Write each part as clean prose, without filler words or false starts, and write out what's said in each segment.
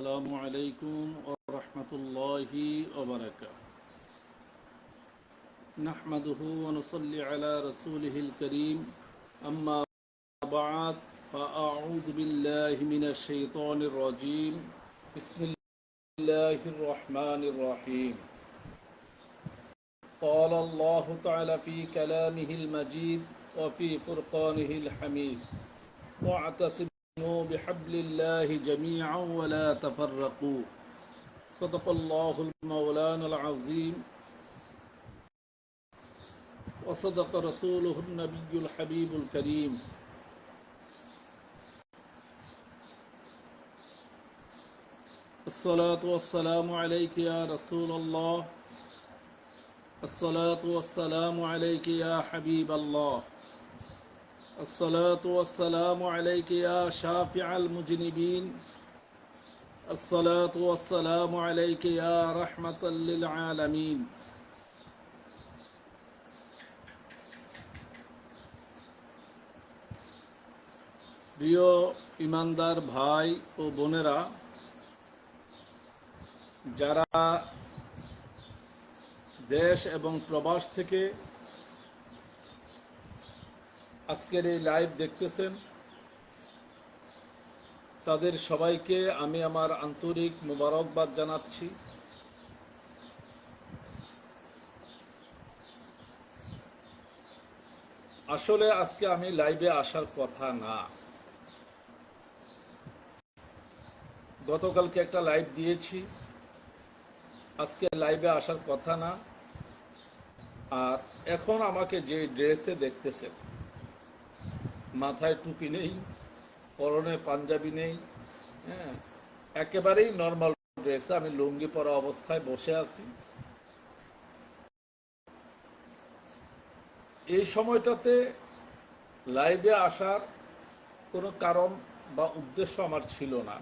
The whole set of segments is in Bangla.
السلام عليكم ورحمة الله وبركاته. نحمده ونصلي على رسوله الكريم. أما بعد فأعوذ بالله من الشيطان الرجيم. بسم الله الرحمن الرحيم. قال الله تعالى في كلامه المجيد وفي فرقانه الحميد واعتصموا بحبل الله جميعا ولا تفرقوا. صدق الله المولان العظيم وصدق رسوله النبي الحبيب الكريم. الصلاة والسلام عليك يا رسول الله. الصلاة والسلام عليك يا حبيب الله. الصلاة والسلام عليك يا شافع المذنبين. الصلاة والسلام عليك يا رحمة للعالمين. প্রিয় ইমানদার ভাই ও বোনেরা, যারা দেশ এবং প্রবাস থেকে আজকের এই লাইভ দেখতেছেন, তাদের সবাইকে আমি আমার আন্তরিক মোবারকবাদ জানাচ্ছি। আসলে আজকে আমি লাইভে আসার কথা না। গতকালকে একটা লাইভ দিয়েছি, আজকে লাইভে আসার কথা না। আর এখন আমাকে যে ড্রেসে দেখতেছেন, মাথায় টুপি নেই, পরনে পাঞ্জাবি নেই, একেবারেই নর্মাল ড্রেসে আমি লুঙ্গি পরা অবস্থায় বসে আছি। এই সময়টাতে লাইভে আসার কোনো কারণ বা উদ্দেশ্য আমার ছিল না,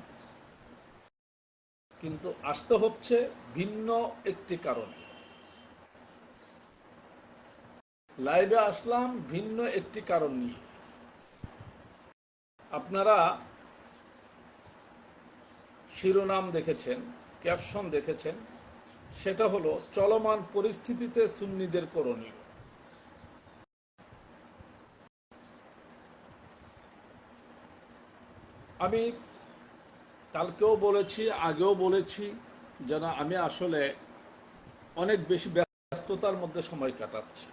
কিন্তু আসতে হচ্ছে ভিন্ন একটি কারণে। লাইভে আসলাম ভিন্ন একটি কারণ নিয়ে। আপনারা শিরোনাম দেখেছেন, ক্যাপশন দেখেছেন, সেটা হলো চলমান পরিস্থিতিতে সুন্নিদের করণীয়। আমি কালকেও বলেছি, আগেও বলেছি, যেন আমি আসলে অনেক বেশি ব্যস্ততার মধ্যে সময় কাটাচ্ছি।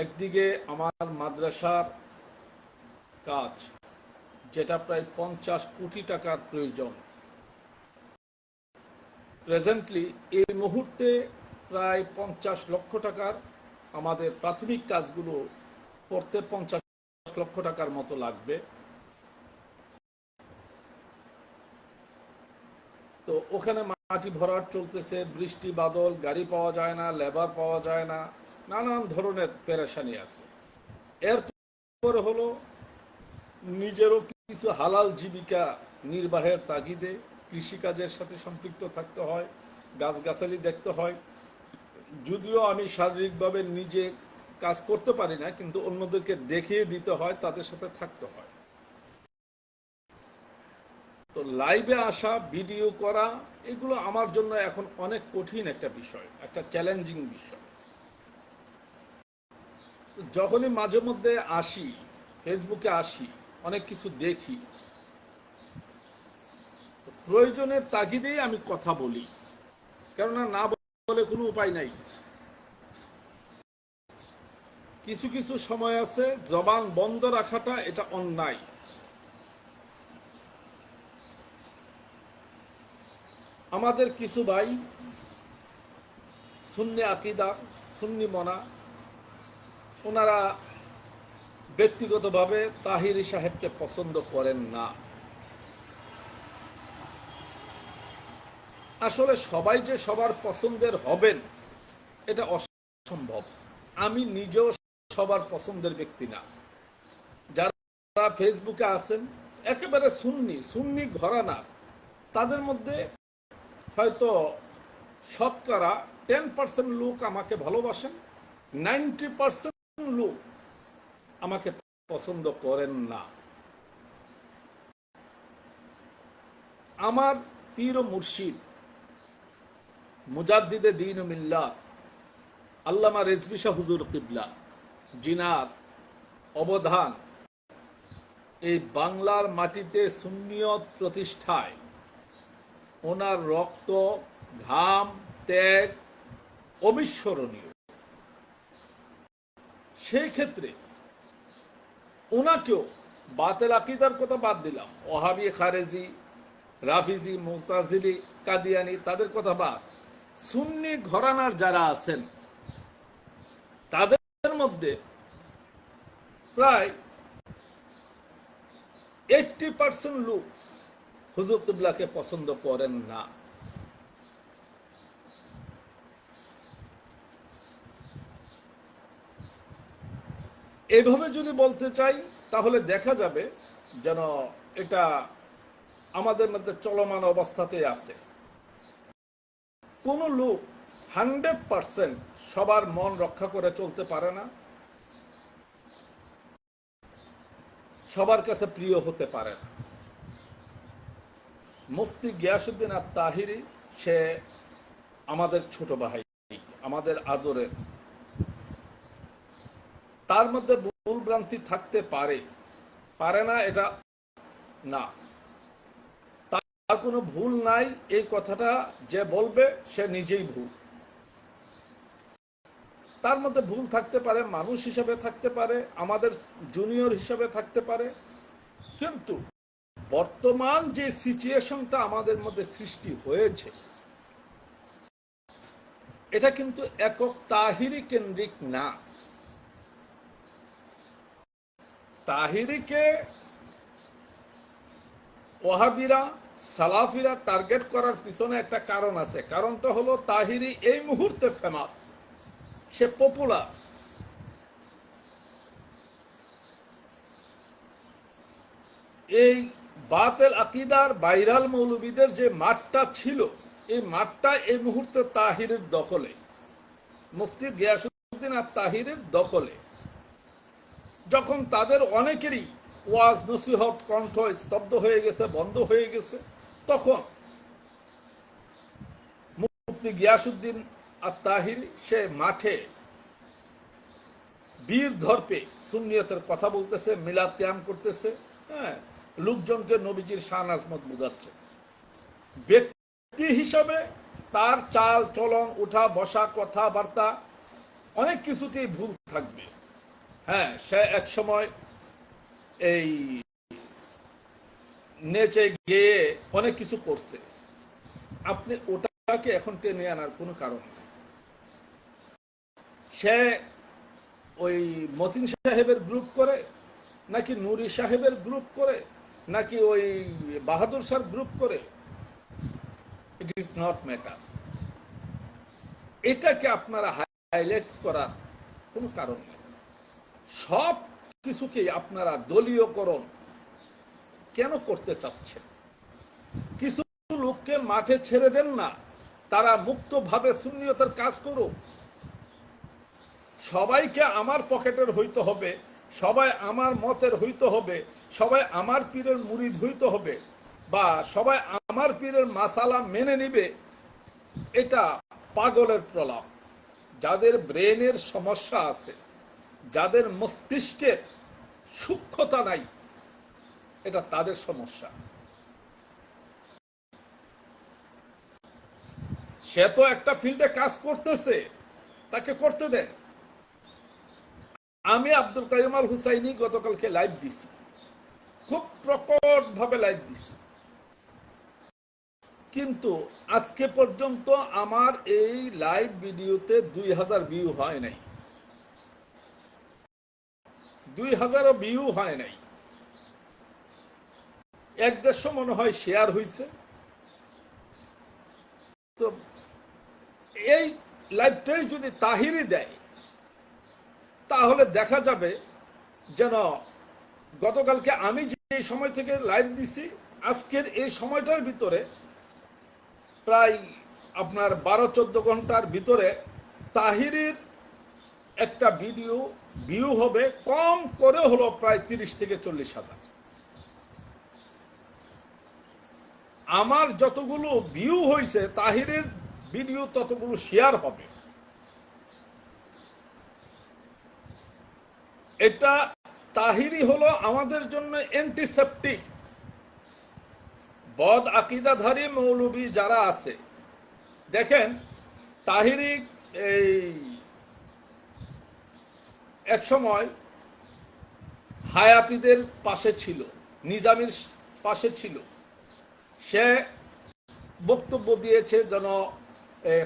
একদিকে আমার মাদ্রাসার কাজ, যেটা প্রায় 50 কোটি টাকার প্রয়োজন। প্রেজেন্টলি এই মুহূর্তে প্রায় 50 লক্ষ টাকার আমাদের প্রাথমিক কাজগুলো করতে 50 লক্ষ টাকার মতো লাগবে। তো ওখানে মাটি ভরাট চলতেছে, বৃষ্টি বাদল, গাড়ি পাওয়া যায় না, লেবার পাওয়া যায় না, নানান ধরনের পেরেশানি আছে। এরপরে হলো নিজেরও কিছু হালাল জীবিকা নির্বাহের তাগিদে কৃষিকাজের সাথে সম্পৃক্ত থাকতে হয়, গাছগাছালি দেখতে হয়। যদিও আমি শারীরিকভাবে নিজে কাজ করতে পারি না, কিন্তু অন্যদেরকে দেখিয়ে দিতে হয়, তাদের সাথে থাকতে হয়। তো লাইভে আসা, ভিডিও করা, এগুলো আমার জন্য এখন অনেক কঠিন একটা বিষয়, একটা চ্যালেঞ্জিং বিষয়। যখনই মাঝে মধ্যে আসি, ফেসবুকে আসি, অনেক কিছু দেখি, প্রয়োজনের তাগিদেই আমি কথা বলি, কেননা না বলে কোনো উপায় নাই। কিছু কিছু সময় আছে জবান বন্ধ রাখাটা এটা অন্যায়। আমাদের কিছু ভাই সুন্নি আকীদা, সুন্নি মনা, ওনারা ব্যক্তিগতভাবে তাহিরি সাহেবকে পছন্দ করেন না। আসলে সবাই যে সবার পছন্দের হবেন এটা অসম্ভব। আমি নিজেও সবার পছন্দের ব্যক্তি না। যারা ফেসবুকে আছেন একেবারে সুন্নি ঘরানা, তাদের মধ্যে হয়তো শতকরা 10% লোক আমাকে ভালোবাসেন, 90% লোক আমাকে পছন্দ করেন না। আমার পীর ও মুর্শিদ মুজাদ্দিদে দ্বীন ও মিল্লাত আল্লামা রেজভী শাহ হুজুর কিবলা জিনার অবদান এই বাংলার মাটিতে সুন্নিয়ত প্রতিষ্ঠায়, ওনার রক্ত, ঘাম, ত্যাগ অবিস্মরণীয়। সেই ক্ষেত্রে ওনাকেও বাতেল আকীদার কথা বাদ দিলাম, ওহাবি, খারেজি, রাফিজি, মুতাজিলি, কাদিয়ানি, তাদের কথা বাদ, সুন্নি ঘরানার যারা আছেন তাদের মধ্যে প্রায় 80% লোক হুজুর কিবলাকে পছন্দ করেন না। এইভাবে যদি বলতে চাই তাহলে দেখা যাবে যেন এটা আমাদের মধ্যে চলমান অবস্থাতে আছে। কোন লোক 100% সবার মন রক্ষা করে চলতে পারে না, সবার কাছে প্রিয় হতে পারে না। মুফতি গিয়াসউদ্দিন আত-তাহিরি সে আমাদের ছোট ভাই, আমাদের আদরের। তার মধ্যে ভুল ভ্রান্তি থাকতে পারে, পারে না এটা না, তার কোনো ভুল নাই, এই কথাটা যে বলবে সে নিজেই ভুল। তার মধ্যে ভুল থাকতে পারে, মানুষ হিসেবে থাকতে পারে, আমাদের জুনিয়র হিসেবে থাকতে পারে, কিন্তু বর্তমান যে সিচুয়েশনটা আমাদের মধ্যে সৃষ্টি হয়েছে এটা কিন্তু একক তাহিরি কেন্দ্রিক না। তাহিরিকে ওয়াহাবিরা, সালাফিরা টার্গেট করার পিছনে একটা কারণ আছে। কারণটা হলো তাহিরি এই মুহূর্তে ফেমাস, সে পপুলার। এই বাতেল আকীদার ভাইরাল মৌলবীদের যে মাঠটা ছিল, এই মাঠটা এই মুহূর্তে তাহিরের দখলে, মুফতি গিয়াসউদ্দিন আত-তাহিরের দখলে। যখন তাদের অনেকেরই ওয়াজ নসিহত কণ্ঠ স্তব্ধ হয়ে গেছে, বন্ধ হয়ে গেছে, তখন মুফতি গিয়াসউদ্দিন আত-তাহিরি সে মাঠে বীর ধর্পে সুন্নিয়তের কথা বলতেছে, মিলাদ কিয়াম করতেছে, হ্যাঁ, লোকজনকে নবীজির শান আজমত বোঝাচ্ছে। ব্যক্তি হিসাবে তার চাল চলন, উঠা বসা, কথাবার্তা অনেক কিছুতেই ভুল থাকবে। হ্যাঁ, সে এক সময় এই নেচে গেয়ে অনেক কিছু করছে, আপনি ওটাকে এখন টেনে আনার কোনো কারণ নেই। সে ওই মতিন সাহেবের গ্রুপ করে, নাকি নুরি সাহেবের গ্রুপ করে, নাকি ওই বাহাদুর শাহ গ্রুপ করে, ইট ইজ নট ম্যাটার। এটাকে আপনারা হাইলাইটস করার কোনো কারণ নেই। সব কিছুকেই আপনারা দলীয়করণ কেন করতে চাচ্ছেন? কিছু লোককে মাঠে ছেড়ে দেন না, তারা মুক্তভাবে সুন্নিয়তের কাজ করুক। সবাইকে আমার পকেটের হইতে হবে, সবাই আমার মতের হইতে হবে, সবাই আমার পীরের মুরিদ হইতে হবে, বা সবাই আমার পীরের মাসালা মেনে নিবে, এটা পাগলের প্রলাপ। যাদের ব্রেনের সমস্যা আছে, যাদের মস্তিষ্কের সূক্ষ্মতা নাই, এটা তাদের সমস্যা। সে তো একটা ফিল্ডে কাজ করতেছে, তাকে করতে দেন। আমি আব্দুল কাইয়ুম আল হুসাইনি গতকালকে লাইভ দিছি, খুব প্রকট ভাবে লাইভ দিছি, কিন্তু আজকে পর্যন্ত আমার এই লাইভ ভিডিওতে 2000 ভিউ হয় নাই, 2000 ভিউ হয় নাই। 150 মনে হয় শেয়ার হয়েছে। তো এই লাইভটাই যদি তাহিরি দেয় তাহলে দেখা যাবে যেন গতকালকে আমি যে সময় থেকে লাইভ দিছি, আজকের এই সময়টার ভিতরে প্রায় আপনার 12-14 ঘন্টার ভিতরে তাহিরির একটা ভিডিও ভিউ হবে কম করে হলো প্রায় 30 থেকে 40 হাজার। আমার যতগুলো ভিউ হয়েছে তাহিরের ভিডিও ততগুলো শেয়ার হবে। এটা তাহিরি হলো আমাদের জন্য অ্যান্টিসেপ্টিক। বদ আকিদাধারী মৌলবী যারা আছে, দেখেন তাহিরি এই এক সময় হায়াতীদের পাশে ছিল, নিজামীর পাশে ছিল। সে বক্তব্য দিয়েছে যেন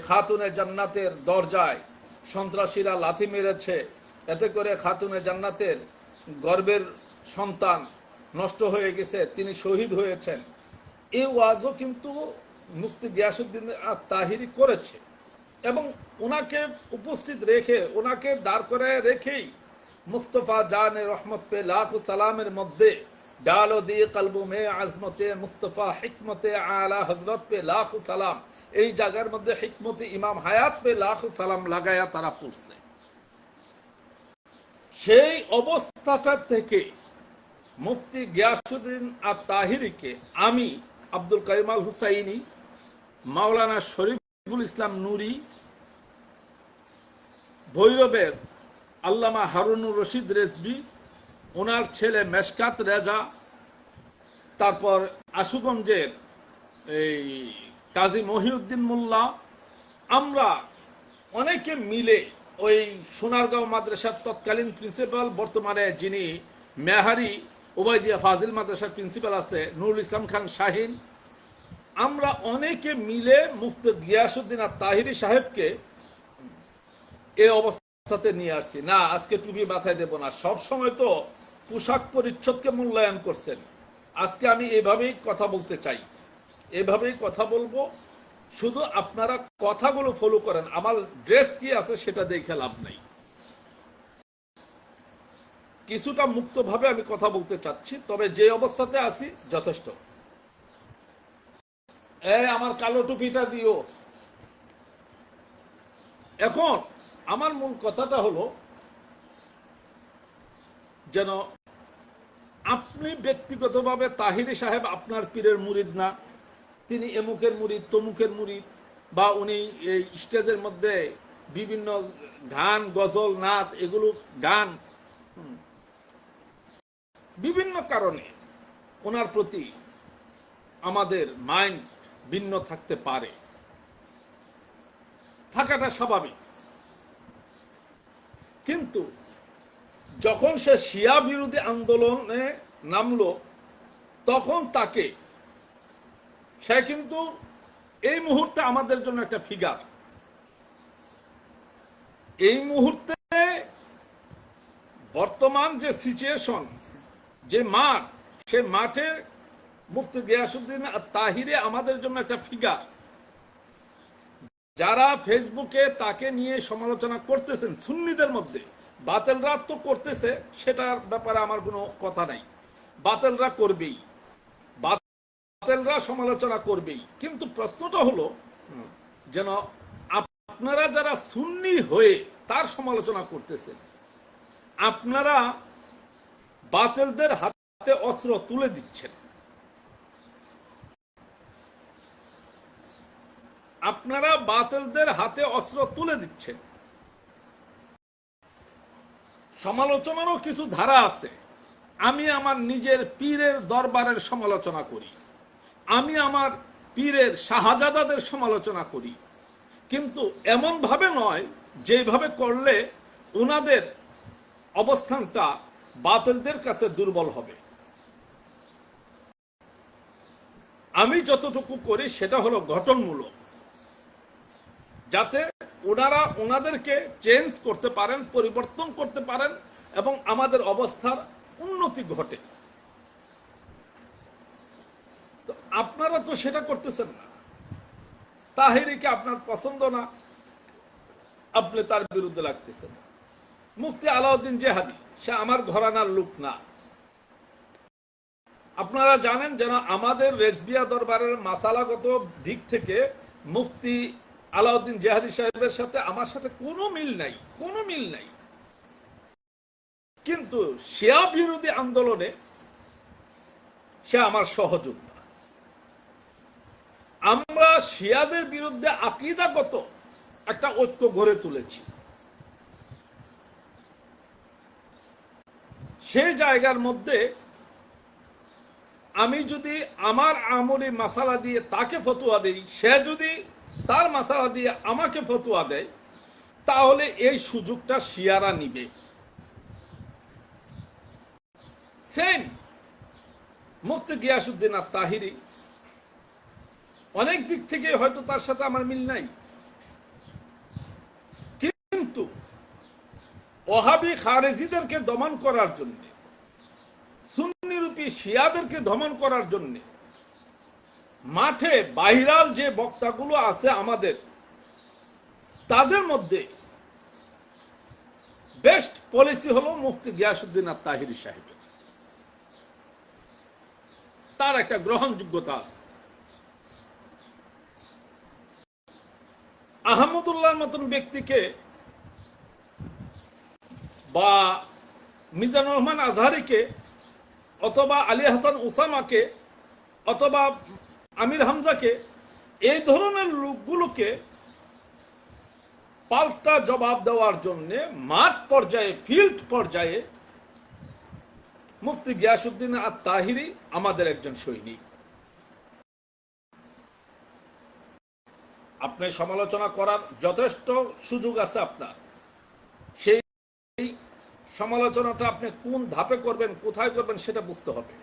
খাতুনে জান্নাতের দরজায় সন্ত্রাসীরা লাথি মেরেছে, এতে করে খাতুনে জান্নাতের গর্বের সন্তান নষ্ট হয়ে গেছে, তিনি শহীদ হয়েছেন। এই ওয়াজও কিন্তু মুফতি গিয়াসউদ্দিন তাহিরি করেছে এবং ওনাকে উপস্থিত রেখে, ওনাকে দাঁড় করে রেখেই মুস্তফা জানে রহমত পে লাখ সালামের মধ্যে ডালো দিয়ে কলবু মে আজমতে মুস্তফা হিকমতে আলা হজরত পে লাখ সালাম, এই জায়গার মধ্যে হিকমতে ইমাম হায়াত পে লাখ সালাম লাগায়া তারা পড়ছে। সেই অবস্থাটা থেকে মুফতি গিয়াসউদ্দিন তাহিরিকে আমি, আব্দুল কাইম আল হুসাইনি, মাওলানা শরীফুল ইসলাম নুরি, ভৈরবের আল্লামা হারুনুর রশিদ রেজবি, ওনার ছেলে মেশকাত রেজা, তারপর আশুগঞ্জের এই কাজী মহিউদ্দিন মোল্লা, আমরা অনেকে মিলে ওই সোনারগাঁও মাদ্রাসার তৎকালীন প্রিন্সিপাল, বর্তমানে যিনি মেহারি ওবায়দিয়া ফাজিল মাদ্রাসার প্রিন্সিপাল আছে নুরুল ইসলাম খান শাহিন, আমরা অনেকে মিলে মুফতি গিয়াসউদ্দিন তাহিরি সাহেবকে এই অবস্থাতে নিয়ে আসছি। না আজকে টুপি মাথায় দেব না, সব সময় তো পোশাক পরিচ্ছদকে মূল্যায়ন করছেন। আজকে আমি এভাবেই কথা বলতে চাই, এভাবেই কথা বলবো। শুধু আপনারা কথাগুলো ফলো করেন, আমার ড্রেস কি আছে সেটা দেখে লাভ নাই। কিছুটা মুক্তভাবে আমি কথা বলতে চাচ্ছি, তবে যে অবস্থাতে আছি যথেষ্ট। আমার কালো টুপিটা দিও। এখন আমার মূল কথাটা হলো যেন আপনি ব্যক্তিগতভাবে তাহিরি সাহেব আপনার পীরের মুরিদ না, তিনি এমুকের মুরিদ তমুকের মুরিদ, বা উনি এই স্টেজের মধ্যে বিভিন্ন গান গজল নাচ এগুলো গান, বিভিন্ন কারণে ওনার প্রতি আমাদের মাইন্ড ভিন্ন থাকতে পারে, থাকাটা স্বাভাবিক। কিন্তু যখন সে শিয়া বিরোধী আন্দোলনে নামলো, তখন তাকে, সে কিন্তু এই মুহূর্তে আমাদের জন্য একটা ফিগার। এই মুহূর্তে বর্তমান যে সিচুয়েশন, যে মাঠ, সে মাঠে মুফতি গিয়াসউদ্দিন তাহিরি আমাদের জন্য একটা ফিগার। যারা ফেসবুকে তাকে নিয়ে সমালোচনা করতেছেন সুন্নিদের মধ্যে, বাতিলরা তো করতেছে, সেটার ব্যাপারে আমার কোনো কথা নাই, বাতিলরা করবেই, বাতিলরা সমালোচনা করবেই। কিন্তু প্রশ্নটা হলো যেন আপনারা যারা সুন্নি হয়ে তার সমালোচনা করতেছেন, আপনারা বাতিলদের হাতে অস্ত্র তুলে দিচ্ছেন। আপনারা বাতিলদের হাতে অস্ত্র তুলে দিচ্ছেন। সমালোচনারও কিছু ধারা আছে। আমি আমার নিজের পীরের দরবারের সমালোচনা করি, আমি আমার পীরের শাহজাদাদের সমালোচনা করি, কিন্তু এমন ভাবে নয় যেভাবে করলে ওনাদের অবস্থানটা বাতিলদের কাছে দুর্বল হবে। আমি যতটুকু করি সেটা হলো গঠনমূলক, যাতে ওনারা ওনাদেরকে চেঞ্জ করতে পারেন, পরিবর্তন করতে পারেন এবং আমাদের অবস্থার উন্নতি ঘটে। তো আপনারা তো সেটা করতেছেন না। তাহিরিকে আপনার পছন্দ না, আপনি তার বিরুদ্ধে লাগতেছেন। মুফতি আলাউদ্দিন জেহাদি, সে আমার ঘরানার লোক না। আপনারা জানেন যেন আমাদের রেজবিয়া দরবারের মাসালাগত দিক থেকে মুফতি আলাউদ্দিন জেহাদি সাহেবের সাথে আমার সাথে কোনো মিল নাই, কোনো মিল নাই। কিন্তু শিয়া বিরোধী আন্দোলনে সে আমার সহযোদ্ধা। আমরা শিয়াদের বিরুদ্ধে আকীদাগত একটা ঐক্য গড়ে তুলেছি। সেই জায়গার মধ্যে আমি যদি আমার আমলি মাসালা দিয়ে তাকে ফতোয়া দেই, সে যদি তার মাসালা দিয়ে আমাকে ফতোয়া দেয়, তাহলে এই সুযোগটা শিয়ারা নিবে। সেম মুফতি গিয়াসউদ্দিন আত-তাহিরি, অনেক দিক থেকে হয়তো তার সাথে আমার মিল নাই, কিন্তু ওহাবি খারেজিদেরকে দমন করার জন্য, সুন্নিরূপী শিয়াদেরকে দমন করার জন্য মাঠে বাইরাল যে বক্তাগুলো আছে আমাদের, তাদের মধ্যে বেস্ট পলিসি হলো মুফতি গিয়াসউদ্দিন আত-তাহিরি সাহেবের। তার একটা গ্রহণযোগ্যতা আছে। আহমদুল্লাহর মতন ব্যক্তিকে বা মিজানুর রহমান আজহারিকে অথবা আলী হাসান ওসামাকে অথবা আমির হামজাকে, এই ধরনের লোকগুলোকে পাল্টা জবাব দেওয়ার জন্য মাঠ পর্যায়ে, ফিল্ড পর্যায়ে মুফতি গিয়াসউদ্দিন আত-তাহিরি আমাদের একজন সৈনিক। আপনি সমালোচনা করার যথেষ্ট সুযোগ আছে আপনার। সেই সমালোচনাটা আপনি কোন ধাপে করবেন, কোথায় করবেন, সেটা বুঝতে হবে।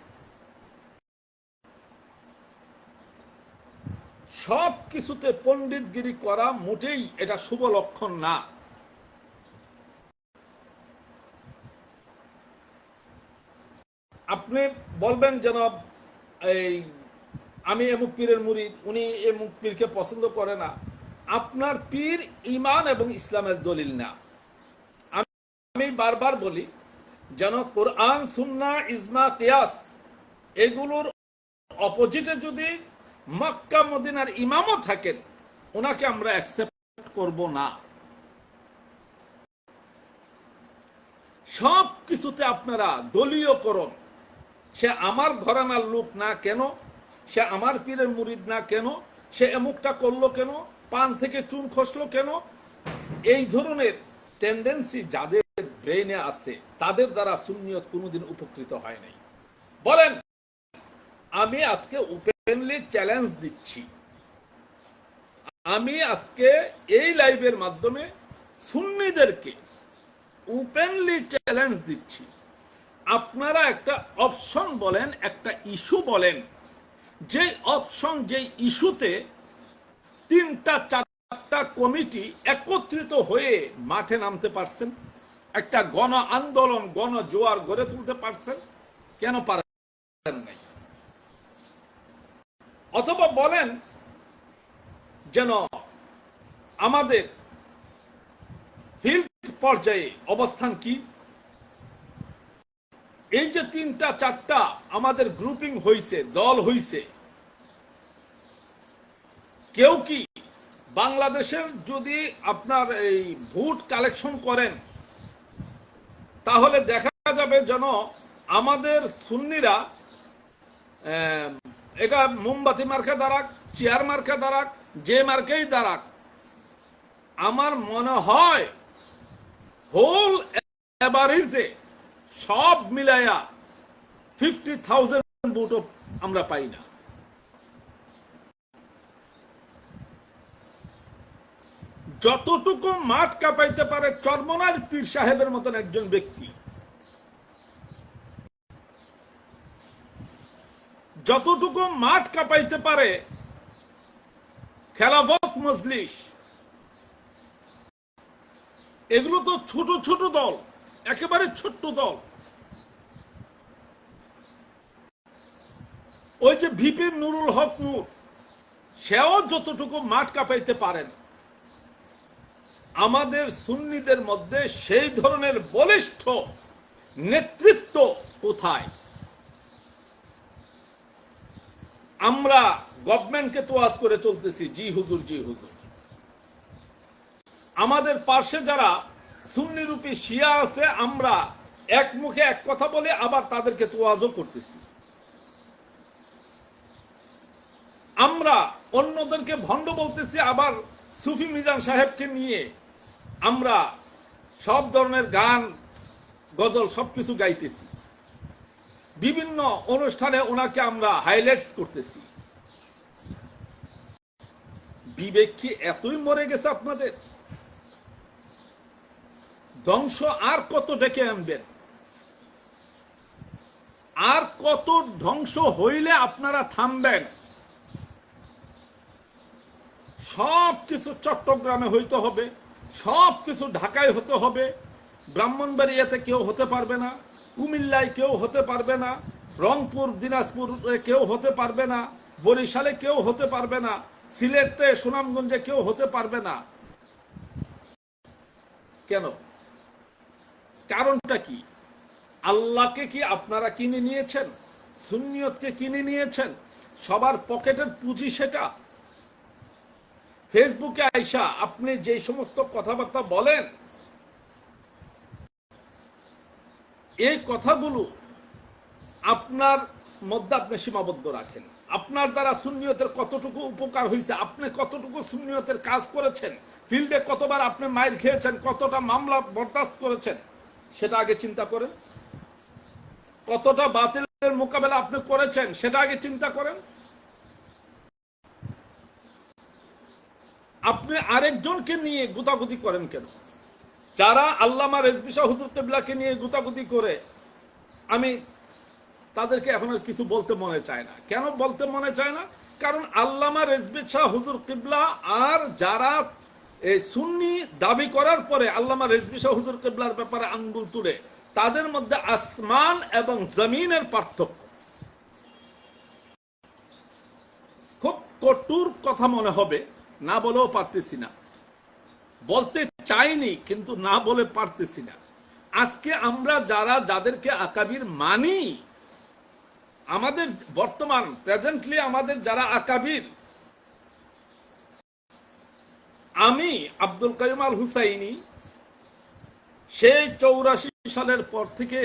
সব কিছুতে পণ্ডিতগিরি করা মোটেই এটা শুভ লক্ষণ না। আপনি বলবেন যেন এই আমি এমুক পীরের মুরিদ, উনি এমুক পীরকে পছন্দ করে না। আপনার পীর ঈমান এবং ইসলামের দলিল না। আমি বারবার বলি যেন কোরআন, সুন্নাহ, ইজমা, কিয়াস এগুলোর অপোজিটে যদি মক্কা মদিনার ইমামও থাকেন, ওনাকে আমরা অ্যাকসেপ্ট করব না। সব কিছুতে আপনারা দলীয়করণ, সে আমার ঘরানার লোক না কেন, সে আমার পীরের মুরিদ না কেন, সে এমুকটা করলো কেন, পান থেকে চুন খসলো কেন, এই ধরনের টেন্ডেন্সি যাদের ব্রেইনে আছে, তাদের দ্বারা সুন্নিয়ত কোনোদিন উপকৃত হয় নাই। বলেন, আমি আজকে ওপেনলি চ্যালেঞ্জ দিচ্ছি, আমি আজকে এই লাইভের মাধ্যমে সুন্নিদেরকে ওপেনলি চ্যালেঞ্জ দিচ্ছি, আপনারা একটা অপশন বলেন, একটা ইস্যু বলেন, যে অপশন, যে ইস্যুতে 3-4টা কমিটি একত্রিত হয়ে মাঠে নামতে পারছেন, একটা গণ আন্দোলন, গণ জোয়ার গড়ে তুলতে পারছেন, কেন পারেন নাই? অথবা বলেন যেন আমাদের ফিল্ড পর্যায়ে অবস্থান কি? এই যে 3-4টা আমাদের গ্রুপিং হইছে, দল হইছে, কেউ কি বাংলাদেশের যদি আপনার এই ভোট কালেকশন করেন, তাহলে দেখা যাবে যেন আমাদের সুন্নিরা এটা মোমবাতি মার্কা দাঁড়াক, চেয়ার মার্কা দাঁড়াক, যে মার্কেই দাঁড়াক, আমার মনে হয় হোল এভারেজে সব মিলাইয়া 50,000 ভোটও আমরা পাই না। যতটুকু মাঠ কাঁপাইতে পারে চরমনার পীর সাহেবের মতন একজন ব্যক্তি, যতটুকু মাঠ কাঁপাইতে পারে খেলাফত মজলিস, এগুলো তো ছোট ছোট দল, একেবারে ছোট্ট দল। ওই যে ভিপি নুরুল হক নূর, সেও যতটুকু মাঠ কাঁপাইতে পারেন, আমাদের সুন্নিদের মধ্যে সেই ধরনের বলিষ্ঠ নেতৃত্ব কোথায়? আমরা গভর্নমেন্টকে তোয়াজ করে চলতেছি, জি হুজুর, জি হুজুর। আমাদের পাশে যারা সুন্নিরূপী শিয়া আছে, আমরা এক মুখে এক কথা বলে আবার তাদেরকে তোয়াজও করতেছি। আমরা অন্যদেরকে ভণ্ড বলতেছি, আবার সুফি মিজান সাহেবকে নিয়ে আমরা সব ধরনের গান গজল সবকিছু গাইতেছি, বিভিন্ন অনুষ্ঠানে ওনাকে আমরা হাইলাইটস করতেছি। বিবেক কি এতই মরে গেছে আপনাদের? ধ্বংস আর কত ডেকে আনবেন? আর কত ধ্বংস হইলে আপনারা থামবেন? সবকিছু চট্টগ্রামে হইতে হবে, সবকিছু ঢাকায় হতে হবে, ব্রাহ্মণবাড়িয়াতে কেউ হতে পারবে না, কুমিল্লায় কেউ হতে পারবে না, রংপুর দিনাজপুরে কেউ হতে পারবে না, বরিশালে কেউ হতে পারবে না, সিলেটে সুনামগঞ্জে কেউ হতে পারবে না। কেন? কারণটা কি? আল্লাহকে কি আপনারা কিনে নিয়েছেন? সুন্নিয়তকে কিনে নিয়েছেন? সবার পকেটের পুঁজি সেটা। ফেসবুকে আইসা আপনি যে সমস্ত কথাবার্তা বলেন, এই কথাগুলো আপনার মধ্যে আপনি সীমাবদ্ধ রাখেন। আপনার দ্বারা সুন্নিয়তের কতটুকু উপকার হয়েছে, আপনি কতটুকু সুন্নিয়তের কাজ করেছেন, ফিল্ডে কতবার আপনি মাইর খেয়েছেন, কতটা মামলা বরদাস্ত করেছেন, সেটা আগে চিন্তা করেন। কতটা বাতিলের মোকাবেলা আপনি করেছেন, সেটা আগে চিন্তা করেন। আপনি আরেকজনকে নিয়ে গুতাগুতি করেন কেন? যারা আল্লামা রেজভী শাহ হুজুর কিবলাকে নিয়ে গুতাগুতি করে, আমি তাদেরকে এখন আর কিছু বলতে মনে চায় না। কেন বলতে মনে চায় না? কারণ আল্লামা রেজভী শাহ হুজুর কিবলা আর যারা এই সুন্নি দাবি করার পরে আল্লামা রেজভী শাহ হুজুর কিবলার ব্যাপারে আঙ্গুল তুলে, তাদের মধ্যে আসমান এবং জমিনের পার্থক্য। খুব কটুর কথা মনে হবে, না বলেও পারতেছি না, বলতে চাইনি কিন্তু না বলে পারতেছি না। আজকে আমরা যারা যাদেরকে আকাবির মানি, আমাদের বর্তমান প্রেজেন্টলি আমাদের যারা আকাবির, আমি আব্দুল কাইয়ুম আল হুসাইনি সেই 84 সালের পর থেকে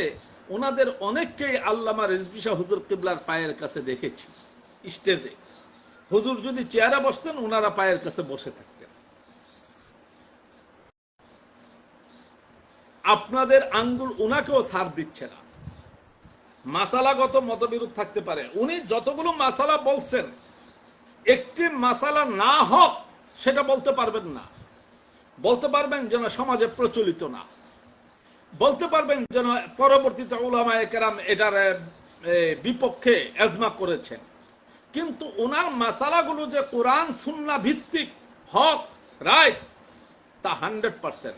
ওনাদের অনেককেই আল্লামা রেজভী শাহ হুজুর কিবলার পায়ের কাছে দেখেছি। স্টেজে হুজুর যদি চেয়ারে বসতেন, ওনারা পায়ের কাছে বসে থাকতেন। আপনাদের আঙ্গুল ওনাকেও ছাড় দিচ্ছে না। মাসালাগত মতবিরোধ থাকতে পারে, উনি যতগুলো মাসালা বলছেন, একটি মাসালা না হোক সেটা বলতে পারবেন না। বলতে পারবেন যেন সমাজে প্রচলিত না, বলতে পারবেন যেন পরবর্তীতে উলামায়ে কেরাম এটার বিপক্ষে এজমা করেছেন, কিন্তু ওনার মাসালাগুলো যে কোরআন সুন্নাহ ভিত্তিক হক রাইট, তা 100%।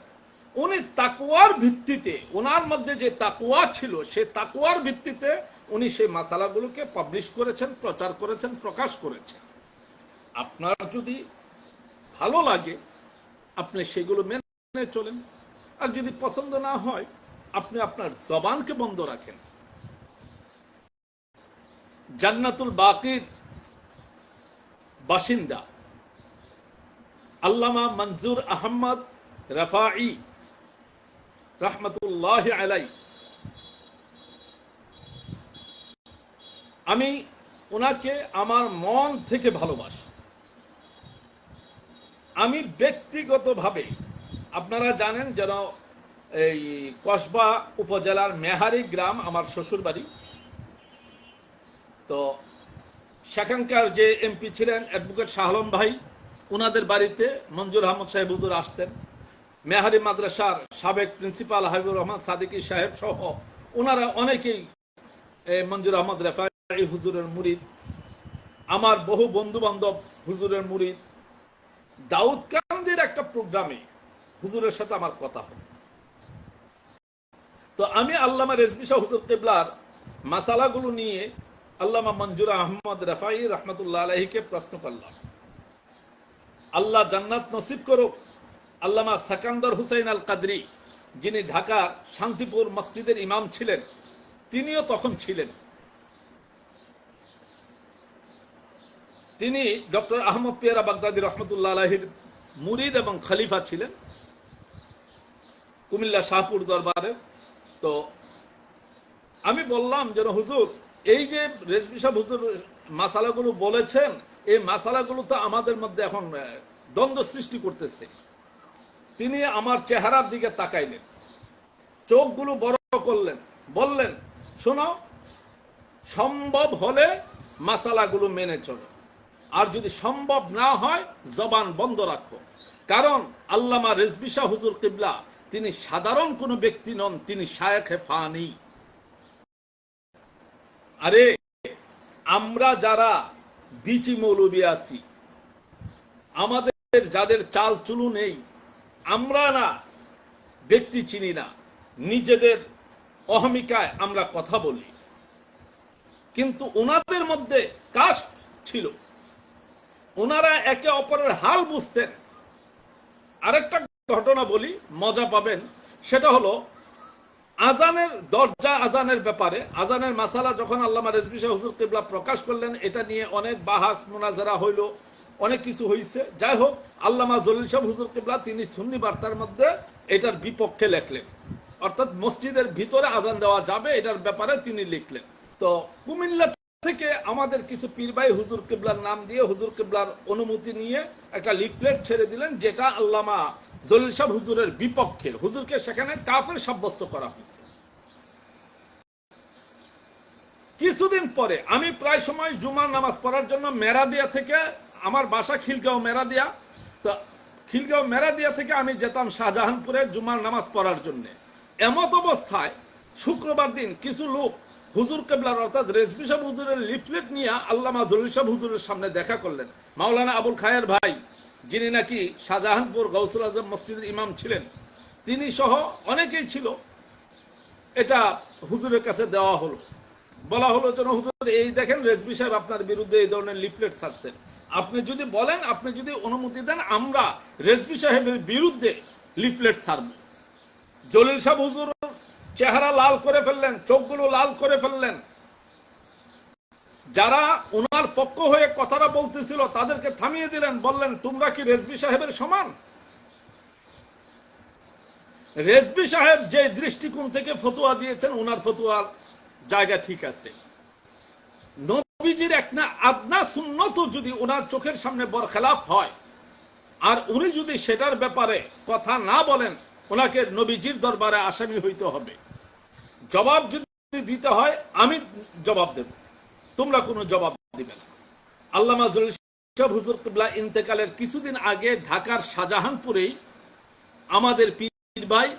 উনি তাকওয়ার ভিত্তিতে, ওনার মধ্যে যে তাকওয়া ছিল, সে তাকওয়ার ভিত্তিতে উনি সেই মাসালাগুলোকে পাবলিশ করেছেন, প্রচার করেছেন, প্রকাশ করেছেন। আপনার যদি ভালো লাগে আপনি সেগুলো মেনে চলেন, আর যদি পছন্দ না হয় আপনি আপনার জবানকে বন্ধ রাখেন। জান্নাতুল বাকির বাসিন্দা আল্লামা মনজুর আহমদ রাফাই রহমতুল্লাহ আলাই, আমি ওনাকে আমার মন থেকে ভালোবাসি। আমি ব্যক্তিগতভাবে, আপনারা জানেন যেন এই কসবা উপজেলার মেহারি গ্রাম আমার শ্বশুর বাড়ি, তো সেখানকার যে এমপি ছিলেন অ্যাডভোকেট শাহ আলম ভাই, ওনাদের বাড়িতে মঞ্জুর আহমদ সাহেব হুজুর আসতেন। মেহারি মাদ্রাসার সাবেক প্রিন্সিপাল হাবিবুর রহমান সাদিকি সাহেব সহ ওনারা অনেকেই মঞ্জুর আহমদ রাফাই হুজুরের মুরিদ। আমার বহু বন্ধু বান্ধব হুজুরের মুরিদ। দাউদকান্দির একটা প্রোগ্রামে হুজুরের সাথে আমার কথা হয়, তো আমি আল্লামা রেজভী শাহ হুজুর কিবলার মাসালাগুলো নিয়ে আল্লামা মঞ্জুর আহমদ রাফাই রহমতুল্লাহ আলাইহিকে প্রশ্ন করলাম। আল্লাহ জান্নাত নসিব করুক আল্লামা সাকান্দার হুসাইন আল কাদরি, যিনি ঢাকার শান্তিপুর মসজিদের ইমাম ছিলেন, তিনিও তখন ছিলেন। তিনি ডক্টর আহমদ পিয়ারা বাগদাদি রহমতুল্লাহ আলাইহির মুরিদ এবং খলিফা ছিলেন কুমিল্লা শাহপুর দরবারের। তো আমি বললাম যে হুজুর, এই যে রেজভী সাহেব হুজুর মাসালাগুলো বলেছেন, এই মাসালাগুলো তো আমাদের মধ্যে এখন দ্বন্দ্ব সৃষ্টি করতেছে। তিনি আমার চেহারার দিকে তাকাইলেন, চোখগুলো বড় করলেন, বললেন, শোনো, সম্ভব হলে মাসালাগুলো মেনে চলো, আর যদি সম্ভব না হয় জবান বন্ধ রাখো। কারণ আল্লামা রেজভী শাহ হুজুর কিবলা তিনি সাধারণ কোনো ব্যক্তি নন, তিনি শায়েখে ফানি। আরে আমরা যারা বিচি মৌলবী আছি, আমাদের যাদের চাল চুলু নেই, আমরা না ব্যক্তি চিনি না, নিজেদের অহমিকায় আমরা কথা বলি, কিন্তু ওনাদের মধ্যে কাস্ট ছিল, ওনারা একে অপরের হাল বুঝতেন। আরেকটা ঘটনা বলি, মজা পাবেন, সেটা হলো আজানের দরজা, আজানের ব্যাপারে, আজানের মাসালা যখন আল্লামা রেজভী শাহ হুজুর কিবলা প্রকাশ করলেন, এটা নিয়ে অনেক বাহাস মুনাজারা হইল, অনেক কিছু হয়েছে। যাই হোক, আল্লামা জলিল শাহ হুজুর কিবলা তিনি সুন্নি বার্তার মধ্যে এটার বিপক্ষে লেখলেন, অর্থাৎ মসজিদের ভিতরে আজান দেওয়া যাবে এটার ব্যাপারে তিনি লিখলেন। তো কুমিল্লা থেকে আমাদের কিছু পীর ভাই হুজুর কিবলার নাম দিয়ে হুজুর কিবলার অনুমতি নিয়ে একটা লিফলেট ছেড়ে দিলেন, যেটা আল্লামা জলিল শাহ হুজুরের বিপক্ষে, হুজুরকে সেখানে কাফের সাব্যস্ত করা হয়েছে। কিছুদিন পরে আমি প্রায় সময় জুমার নামাজ পড়ার জন্য মেরাদিয়া থেকে, আমার বাসা খিলগাঁও মেরাদিয়া, তো খিলগাঁও মেরাদিয়া থেকে আমি যেতাম শাহজাহানপুরে জুমার নামাজ পড়ার জন্য। এমত অবস্থায় শুক্রবার দিন কিছু লোক হুজুর কিবলার অর্থাৎ রেজভী শাহ হুজুরের লিফলেট নিয়ে আল্লামা জলিল শাহ হুজুরের সামনে দেখা করলেন। মাওলানা আবুল খায়ের ভাই, যিনি নাকি শাহজাহানপুর গৌসুল আজম মসজিদের ইমাম ছিলেন, তিনি সহ অনেকেই ছিল। এটা হুজুরের কাছে দেওয়া হলো, বলা হলো যেন হুজুর এই দেখেন রেজভী সাহেব আপনার বিরুদ্ধে এই ধরনের লিফলেট ছাড়ছেন, আপনি যদি বলেন, আপনি যদি অনুমতি দেন, আমরা রেজভী সাহেবের বিরুদ্ধে লিফলেট ছাড়ব। জলিল শাহ হুজুর চেহারা লাল করে ফেললেন, চোখগুলো লাল করে ফেললেন। যারা ওনার পক্ষ হয়ে কথাটা বলতেছিল তাদেরকে থামিয়ে দিলেন, বললেন, তোমরা কি রেজভী সাহেবের সমান? রেজভী সাহেব যে দৃষ্টিকোণ থেকে ফতোয়া দিয়েছেন, ওনার ফতোয়ার জায়গা ঠিক আছে। নবীজির একটা আদনা সুন্নত যদি ওনার চোখের সামনে বরখেলাফ হয়, আর উনি যদি সেটার ব্যাপারে কথা না বলেন, ওনাকে নবীজির দরবারে আসামি হইতে হবে। জবাব যদি দিতে হয় আমি জবাব দেব, তোমরা কোনো জবাব দিবে না। আল্লামা জলিল শাহ হুজুর কিবলা ইন্তেকালের কিছুদিন আগে ঢাকার শাহজাহানপুরেই আমাদের পীর ভাই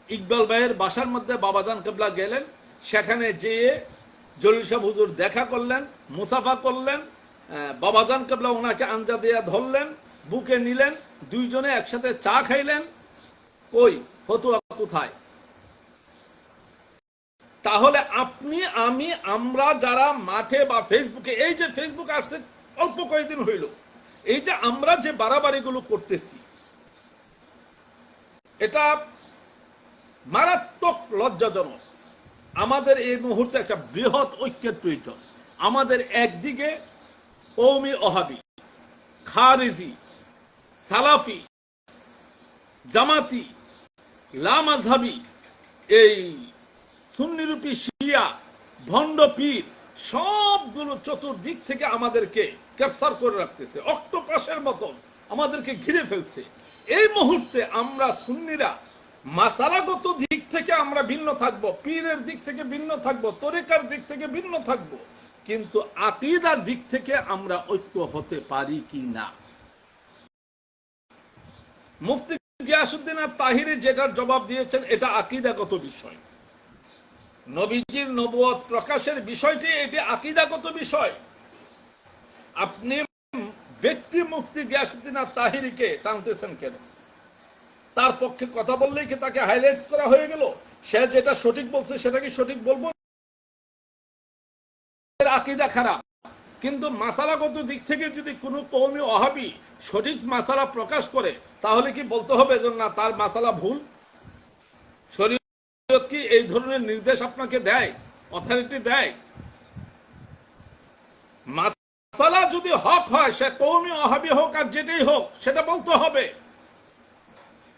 ইকবাল ভাইয়ের বাসার মধ্যে বাবাজান কিবলা গেলেন। সেখানে যেয়ে জলিল শাহ হুজুর দেখা করলেন, মুসাফা করলেন, বাবাজান কিবলা ওনাকে আঞ্জা দিয়ে ধরলেন, বুকে নিলেন, দুইজনে একসাথে চা খাইলেন। কই ফতোয়া কোথায়? তাহলে আপনি, আমি, আমরা যারা মাঠে বা ফেসবুকে, এই যে ফেসবুক আসছে অল্প কয়েকদিন হইল, এই যে আমরা যে বাড়াবাড়িগুলো করতেছি, এটা মারাত্মক লজ্জাজনক। আমাদের এই মুহূর্তে একটা বৃহৎ ঐক্যের প্রয়োজন। আমাদের একদিকে কওমি ওহাবি, খারিজি, সালাফি, জামাতি, লামাযহাবি, এই সুন্নিরূপী শিয়া, ভণ্ড পীর, সবগুলো চতুর্দিক থেকে আমাদেরকে ক্যাপচার করে রাখতেছে, অক্টোপাসের মতন আমাদেরকে ঘিরে ফেলছে। এই মুহূর্তে আমরা সুন্নিরা মাসালাগত দিক থেকে আমরা ভিন্ন থাকব, পীরের দিক থেকে ভিন্ন থাকব, তরিকার দিক থেকে ভিন্ন থাকব, কিন্তু আকীদার দিক থেকে আমরা ঐক্য হতে পারি কি না? মুফতি গিয়াসউদ্দিন আত-তাহিরি যেটার জবাব দিয়েছেন, এটা আকীদাগত বিষয়। নবীজির নবুয়ত প্রকাশের বিষয়টি এটি আকীদাগত বিষয়। আপনি ব্যক্তি মুফতি গিয়াসউদ্দিন আত-তাহিরিকে টানতেছেন কেন? তার পক্ষে কথা বললেই কি তাকে হাইলাইটস করা হয়ে গেল? সে যেটা সঠিক বলছে সেটা কি সঠিক বলবো? আকীদা খারাপ, কিন্তু মাসালাগত দিক থেকে যদি কোনো কওমি ওহাবি সঠিক মাসালা প্রকাশ করে, তাহলে কি বলতে হবে যে না, তার মাসালা ভুল? শরীয়ত কি এই ধরনের নির্দেশ আপনাকে দেয়, অথরিটি দেয়? মাসালা যদি হক হয়, সে কওমি ওহাবি হোক আর যেটাই হোক, সেটা বলতে হবে।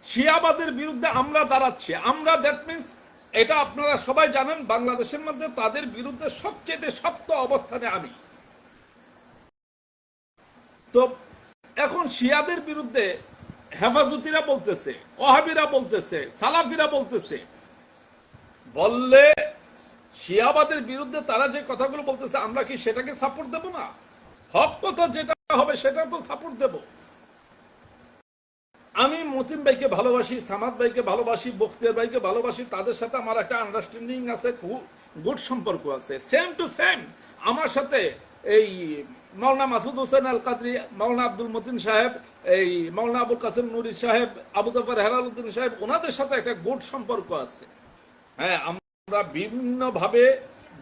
শিয়াবাদের বিরুদ্ধে আমরা দাঁড়াচ্ছি, আমরা, দ্যাট মিন্স, এটা আপনারা সবাই জানেন, বাংলাদেশের মধ্যে তাদের বিরুদ্ধে সবচেয়ে শক্ত অবস্থানে আমি। তো এখন শিয়াদের বিরুদ্ধে হেফাজতিরা বলতেছে, ওয়াহাবিরা বলতেছে, সালাফিরা বলতেছে, বললে শিয়াবাদের বিরুদ্ধে তারা যে কথাগুলো বলতেছে আমরা কি সেটাকে সাপোর্ট দেব না? হক কথা যেটা হবে সেটা তো সাপোর্ট দেব। আমি মতিন ভাইকে ভালোবাসি, সামাদ ভাইকে ভালোবাসি, বখতিয়ার ভাইকে ভালোবাসি, তাদের সাথে আমার একটা আন্ডারস্ট্যান্ডিং আছে, গুড সম্পর্ক আছে, সেম টু সেম আমার সাথে এই মাওলানা মাসুদ হোসেন আল কাদরি, মাওলানা আব্দুল মতিন সাহেব, এই মাওলানা আবুল কাসেম নুরি সাহেব, আবু জাফর হেলাল উদ্দিন সাহেব, ওনাদের সাথে একটা গুড সম্পর্ক আছে। হ্যাঁ, আমরা বিভিন্ন ভাবে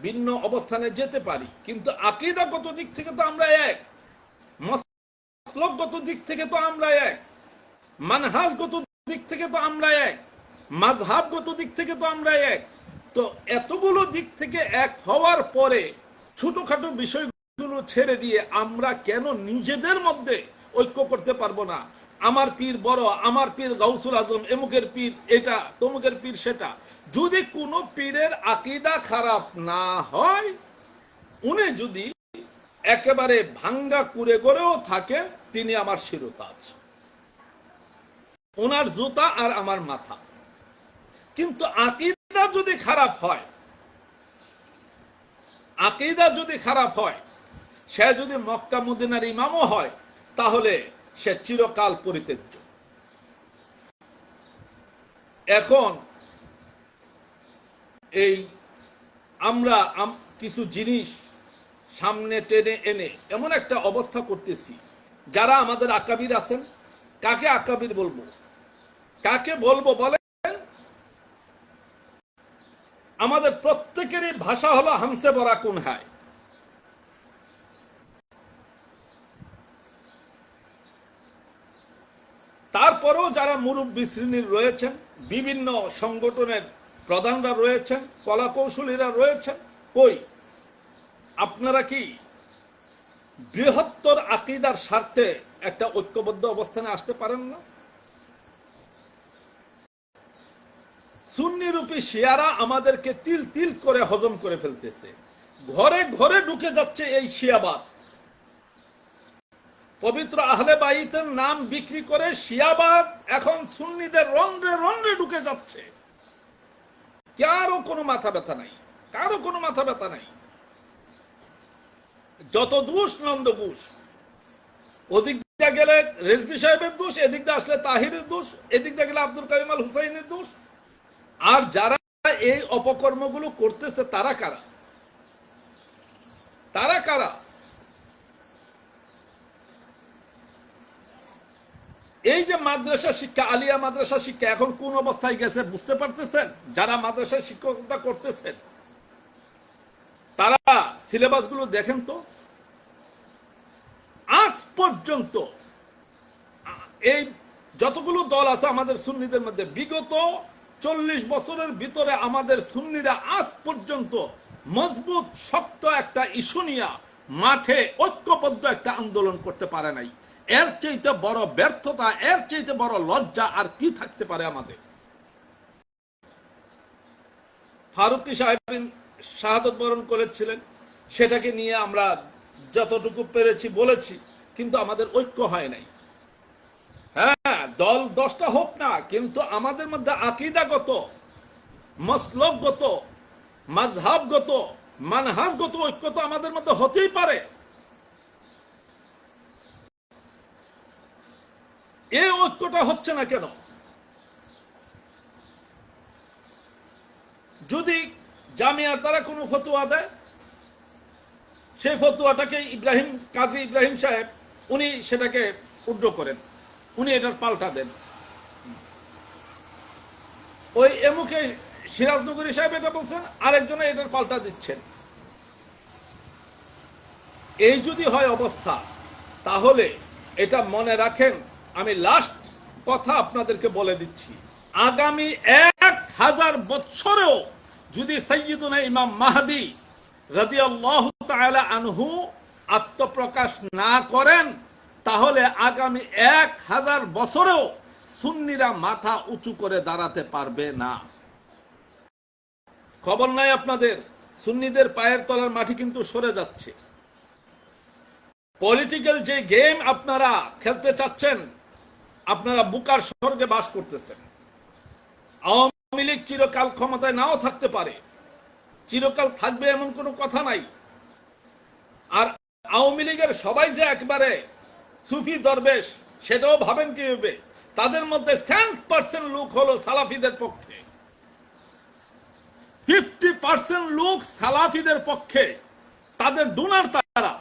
ভিন্ন অবস্থানে যেতে পারি, কিন্তু আকীদাগত দিক থেকে তো আমরা এক, মাসলকগত দিক থেকে তো আমরা এক, মানহাজগত দিক থেকে তো আমরা এক, মাযহাবগত দিক থেকে তো আমরা এক। তো এতগুলো দিক থেকে এক হওয়ার পরে ছোটখাটো বিষয়গুলো ছেড়ে দিয়ে আমরা কেন নিজেদের মধ্যে ঐক্য করতে পারবো না? আমার পীর বড়, আমার পীর গাউসুল আজম, এমুকের পীর এটা, তমুকের পীর সেটা। যদি কোনো পীরের আকীদা খারাপ না হয়, উনি যদি একেবারে ভাঙ্গা কুড়ে গড়েও থাকেন, তিনি আমার শিরতাজ, ওনার জুতা আর আমার মাথা। কিন্তু আকীদা যদি খারাপ হয়, আকীদা যদি খারাপ হয়, সে যদি মক্কা মদিনার ইমামও হয়, তাহলে সে চিরকাল পরিত্যাজ্য। এখন এই আমরা কিছু জিনিস সামনে টেনে এনে এমন একটা অবস্থা করতেছি, যারা আমাদের আকাবির আছেন, কাকে আকাবির বলবো, কাকে বলবো বলে? আমাদের প্রত্যেকেরই ভাষা হলো হামসে বরা কুন হায়। তারপরেও যারা মুরব্বী শ্রেণীর রয়েছেন, বিভিন্ন সংগঠনের প্রধানরা রয়েছেন, কলা কৌশলীরা রয়েছেন, কই আপনারা কি বৃহত্তর আকীদার স্বার্থে একটা ঐক্যবদ্ধ অবস্থানে আসতে পারেন না? সুন্নিরূপী শিয়ারা আমাদেরকে তিল তিল করে হজম করে ফেলতেছে, ঘরে ঘরে ঢুকে যাচ্ছে এই শিয়াবাদ। পবিত্র আহলে বাইতের নাম বিক্রি করে শিয়াবাদ এখন সুন্নিদের রন্ধ্রে রন্ধ্রে ঢুকে যাচ্ছে। কারো কোনো মাথা ব্যথা নাই, কারো কোনো মাথা ব্যথা নাই। যত দোষ নন্দ ঘোষ, ওদিক দিয়ে গেলে রেজভী সাহেবের দোষ, এদিক দিয়ে আসলে তাহিরের দোষ, এদিক দিয়ে গেলে আব্দুল কাইম আল হুসাইনের দোষ। আর যারা এই অপকর্মগুলো করতেছে তারা কারা? তারা কারা? এই যে মাদ্রাসা শিক্ষা, আলিয়া মাদ্রাসা শিক্ষা এখন কোন অবস্থায় গেছে বুঝতে পারতেছেন? যারা মাদ্রাসায় শিক্ষকতা করতেছেন তারা সিলেবাসগুলো দেখেন তো। আজ পর্যন্ত এই যতগুলো দল আছে আমাদের সুন্নিদের মধ্যে, বিগত 40 বছরের ভিতরে আমাদের সুন্নিরা আজ পর্যন্ত মজবুত শক্ত একটা ইস্যু নিয়ে মাঠে ঐক্যবদ্ধ একটা আন্দোলন করতে পারে নাই। এর চাইতে বড় ব্যর্থতা, এর চাইতে বড় লজ্জা আর কি থাকতে পারে আমাদের? ফারুকী সাহেব শাহাদত বরণ করেছিলেন, সেটাকে নিয়ে আমরা যতটুকু পেরেছি বলেছি, কিন্তু আমাদের ঐক্য হয় নাই। হ্যাঁ, দল 10টা হোক না, কিন্তু আমাদের মধ্যে আকীদাগত, মাসলকগত, মাযহাবগত, মানহাজগত ঐক্য তো আমাদের মধ্যে হতেই পারে। এই ঐক্যটা হচ্ছে না কেন? যদি জামিয়ার দ্বারা কোনো ফতোয়া দেয়, সেই ফতোয়াটাকে কাজী ইব্রাহিম সাহেব উনি সেটাকে উড্র করেন, উনি এটার পাল্টা দেন। ওই এমুকে সিরাজনগরী সাহেব এটা বলছেন, আরেকজনে এটার পাল্টা দিচ্ছেন। এই যদি হয় অবস্থা, তাহলে এটা মনে রাখেন, আমি লাস্ট কথা আপনাদেরকে বলে দিচ্ছি, আগামী 1000 বছরেও যদি সাইয়্যিদুনা ইমাম মাহদী রাদিয়াল্লাহু তাআলা আনহু আত্মপ্রকাশ না করেন, তাহলে আগামী 1000 বছরেও সুন্নিরা মাথা উঁচু করে দাঁড়াতে পারবে না। খবর নাই আপনাদের? সুন্নিদের পায়ের তলার মাটি কিন্তু সরে যাচ্ছে। পলিটিক্যাল যে গেম আপনারা খেলতে চাচ্ছেন, আপনারা বুকার স্বর্গে বাস করতেছেন। আওয়ামী লীগ চিরকাল ক্ষমতায় নাও থাকতে পারে, চিরকাল থাকবে এমন কোনো কথা নাই। আর আওয়ামী লীগের সবাই যে একবারে সুফি দরবেশ, সেটাও ভাবেন কিভাবে? তাদের মধ্যে 7% লোক হলো সালাফিদের পক্ষে, 50% লোক সালাফিদের পক্ষে। তাদের ডোনার তারা,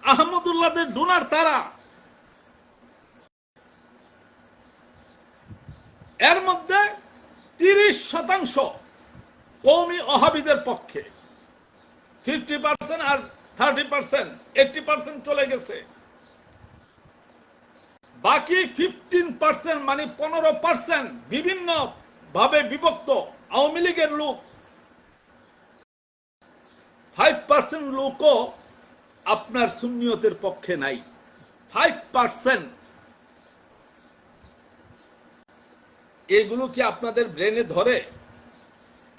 আহমদুল্লাহদের ডোনার তারা। এর মধ্যে 30% কওমি ওহাবিদের পক্ষে, 50% আর 30%, 80% চলে গেছে। বাকি 15% মানে 15% বিভিন্ন ভাবে বিভক্ত আওয়ামী লীগের লোক। 5% লোকও আপনার সুন্নিয়তের পক্ষে নাই। 5%। এগুলো কি আপনাদের ব্রেনে ধরে?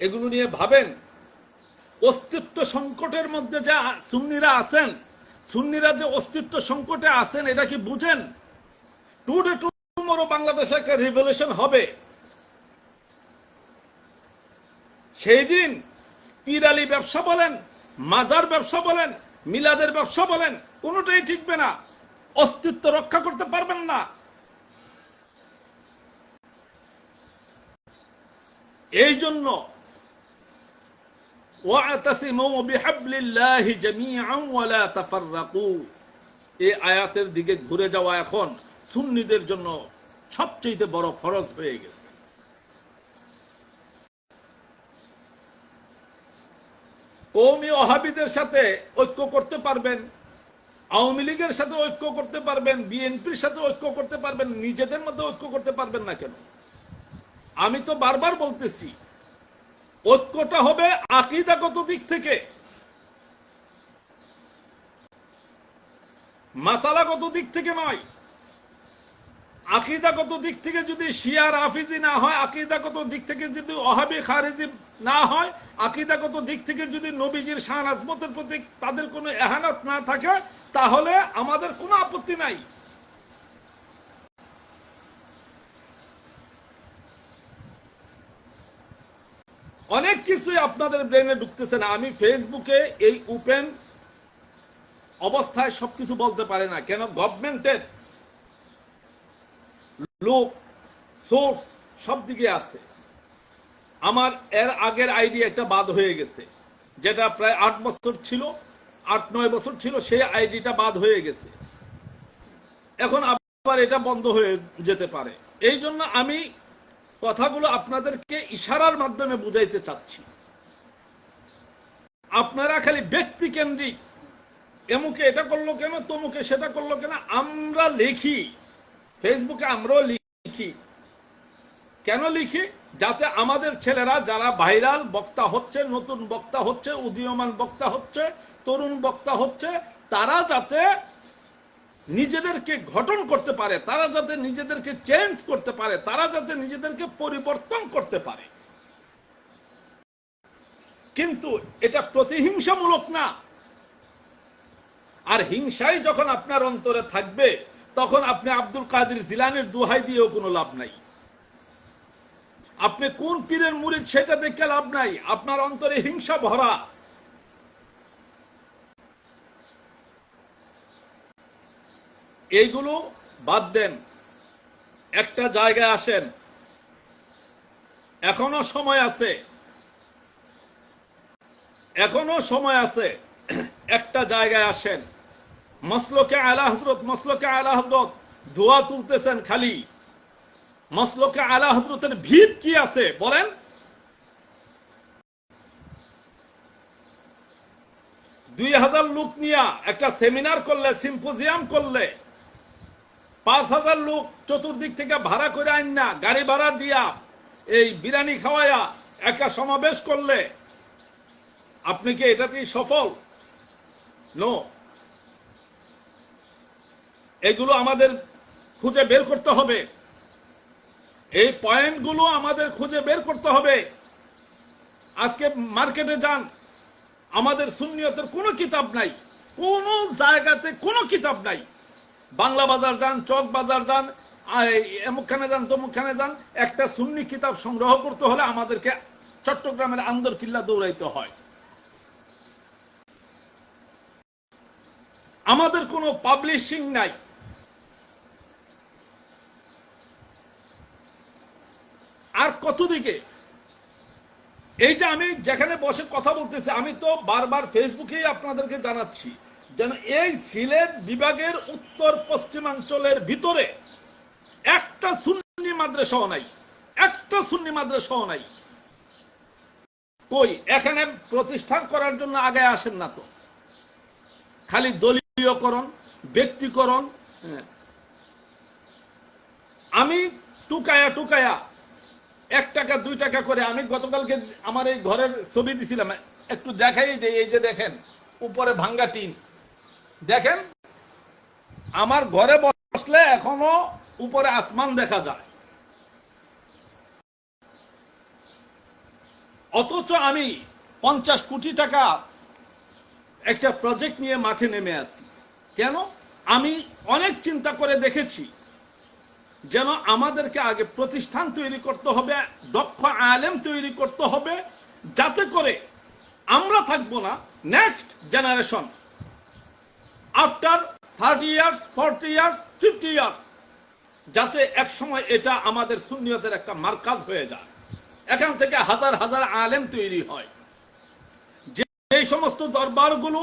এগুলো নিয়ে ভাবেন? অস্তিত্ব সংকটের মধ্যে যা সুন্নিরা আছেন, সুন্নিরা যে অস্তিত্ব সংকটে আছেন, এটা কি বুঝেন? টুডে টুমরো বাংলাদেশে একটা রিভলিউশন হবে। সেই দিন পিরালি ব্যবসা বলেন, মাজার ব্যবসা বলেন, মিলাদের ব্যবসা বলেন, কোনোটাই টিকবে না। অস্তিত্ব রক্ষা করতে পারবেন না। এই জন্য ওয়াতাসিমু বিহাবলিল্লাহি জামিআন ওয়া লা তাফাররাকু, এই আয়াতের দিকে ঘুরে যাওয়া এখন সুন্নিদের জন্য সবচেয়ে বড় ফরজ হয়ে গেছে। কওমি ওহাবিদের সাথে ঐক্য করতে পারবেন, আওয়ামী লীগের সাথে ঐক্য করতে পারবেন, বিএনপির সাথে ঐক্য করতে পারবেন, নিজেদের মধ্যে ঐক্য করতে পারবেন না কেন? আমি তো বারবার বলতেছি, ঐক্যটা হবে আকীদাগত দিক থেকে, মাসালাগত দিক থেকে নয়। আকীদাগত দিক থেকে যদি শিয়া রাফিজি না হয়, আকীদাগত দিক থেকে যদি ওহাবি খারিজি না হয়, আকীদাগত দিক থেকে যদি নবীজির শান আজমতের প্রতি তাদের কোনো ইহানাত না থাকে, তাহলে আমাদের কোনো আপত্তি নাই। অনেক কিছুই আপনাদের ব্রেনে ঢুকতেছে না। আমি ফেসবুকে এই ওপেন অবস্থায় সবকিছু বলতে পারি না, কেন? গভর্নমেন্টের লোক, সোর্স সব দিকে আছে। আমার এর আগের আইডি একটা বাদ হয়ে গেছে, যেটা প্রায় 8 বছর ছিল, 8-9 বছর ছিল, সেই আইডিটা বাদ হয়ে গেছে। এখন আবার এটা বন্ধ হয়ে যেতে পারে। এই জন্য আমি কথাগুলো আপনাদেরকে ইশারার মাধ্যমে বুঝাইতে চাচ্ছি। আপনারা খালি ব্যক্তি কেন্দ্রিক, এমুকে এটা করলো কেন, তমুকে সেটা করলো কেন। আমরা লিখি ফেসবুকে, আমরাও লিখি। কেন লিখি? যাতে আমাদের ছেলেরা যারা ভাইরাল বক্তা হচ্ছে, নতুন বক্তা হচ্ছে, উদীয়মান বক্তা হচ্ছে, তরুণ বক্তা হচ্ছে, তারা যাতে নিজেদেরকে গঠন করতে পারে, তারা যাতে নিজেদেরকে চেঞ্জ করতে পারে, তারা যাতে নিজেদেরকে পরিবর্তন করতে পারে। কিন্তু এটা প্রতিহিংসামূলক না। আর হিংসাই যখন আপনার অন্তরে থাকবে, তখন আপনি আব্দুল কাদের জিলানীর দোহাই দিয়েও কোনো লাভ নাই। আপনি কোন পীরের মুরিদ সেটা দেখে লাভ নাই, আপনার অন্তরে হিংসা ভরা। এইগুলো বাদ দেন, একটা জায়গায় আসেন, এখনো সময় আছে, এখনো সময় আছে। একটা জায়গায় আসেন, মসলকে আলা হযরত, মসলকে আলা হযরত দোয়া তুলতেছেন খালি। মসলকে আলা হযরতের ভিত কি আছে বলেন? 2000 লোক নিয়ে একটা সেমিনার করলে, সিম্পোজিয়াম করলে, 5000 লোক চতুর্দিক থেকে ভাড়া করে আইন না, গাড়ি ভাড়া দিয়া, এই বিরিয়ানি খাওয়ায়া একটা সমাবেশ করলে, আপনি কি এটাতেই সফল? নো। এগুলো আমাদের খুঁজে বের করতে হবে, এই পয়েন্টগুলো আমাদের খুঁজে বের করতে হবে। আজকে মার্কেটে যান, আমাদের সুন্নিয়তের কোনো কিতাব নাই, কোন জায়গাতে কোনো কিতাব নাই। বাংলা বাজার যান, চক বাজার যান, এমুকখানে যান, তমুকখানে যান, একটা সুন্নি কিতাব সংগ্রহ করতে হলে আমাদেরকে চট্টগ্রামের আন্দর কিল্লা দৌড়াইতে হয়। আমাদের কোনো পাবলিশিং নাই। আর কত দিকে এই যে আমি যেখানে বসে কথা বলতেছি, আমি তো বারবার ফেসবুকেই আপনাদেরকে জানাচ্ছি যেন এই সিলেট বিভাগের উত্তর পশ্চিমাঞ্চলের ভিতরে একটা সুন্নি মাদ্রাসাও নাই, একটা সুন্নি মাদ্রাসাও নাই। কই এখানে প্রতিষ্ঠান করার জন্য আগে আসেন না তো, খালি দলীয়করণ, ব্যক্তিকরণ। আমি টুকায়া টুকায়া 1 টাকা 2 টাকা করে, আমি গতকালকে আমার এই ঘরের ছবি দিছিলাম, একটু দেখাই যে এই যে দেখেন উপরে ভাঙ্গা টিন, দেখেন আমার ঘরে বসলে এখনো উপরে আসমান দেখা যায়। অথচ আমি 50 কোটি টাকা একটা প্রজেক্ট নিয়ে মাঠে নেমে আসছি। কেন? আমি অনেক চিন্তা করে দেখেছি যেন আমাদেরকে আগে প্রতিষ্ঠান তৈরি করতে হবে, দক্ষ আলেম তৈরি করতে হবে, যাতে করে আমরা থাকবো না, next generation after 30 years, 40 years, 50 years, যাতে এক সময় এটা আমাদের সুন্নিয়তের একটা মার্কাজ হয়ে যায়, এখান থেকে হাজার হাজার আলেম তৈরি হয়। যে সমস্ত দরবারগুলো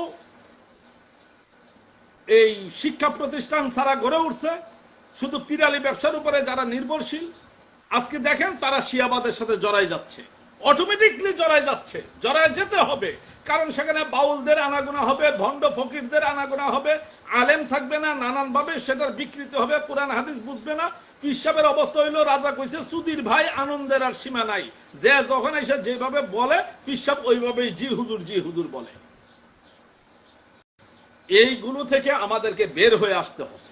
এই শিক্ষা প্রতিষ্ঠান ছাড়া গড়ে উঠছে, শুধু পিরালি ব্যবসার উপরে যারা নির্ভরশীল, আজকে দেখেন তারা শিয়াবাদের সাথে জড়াই যাচ্ছে, অটোমেটিকলি জড়াই যাচ্ছে, জড়াই যেতে হবে। কারণ সেখানে বাউলদের আনাগোনা হবে, ভণ্ড ফকিরদের আনাগোনা হবে, আলেম থাকবে না, নানান ভাবে সেটার বিকৃতি হবে, কোরআন হাদিস বুঝবে না। পীর সাহেবের অবস্থা হইলো, রাজা কইছে সুধীর ভাই আনন্দের আর সীমা নাই, যে যখন এসে যেভাবে বলে পীর সাহেব ওইভাবেই জি হুজুর বলে। এইগুলো থেকে আমাদেরকে বের হয়ে আসতে হবে,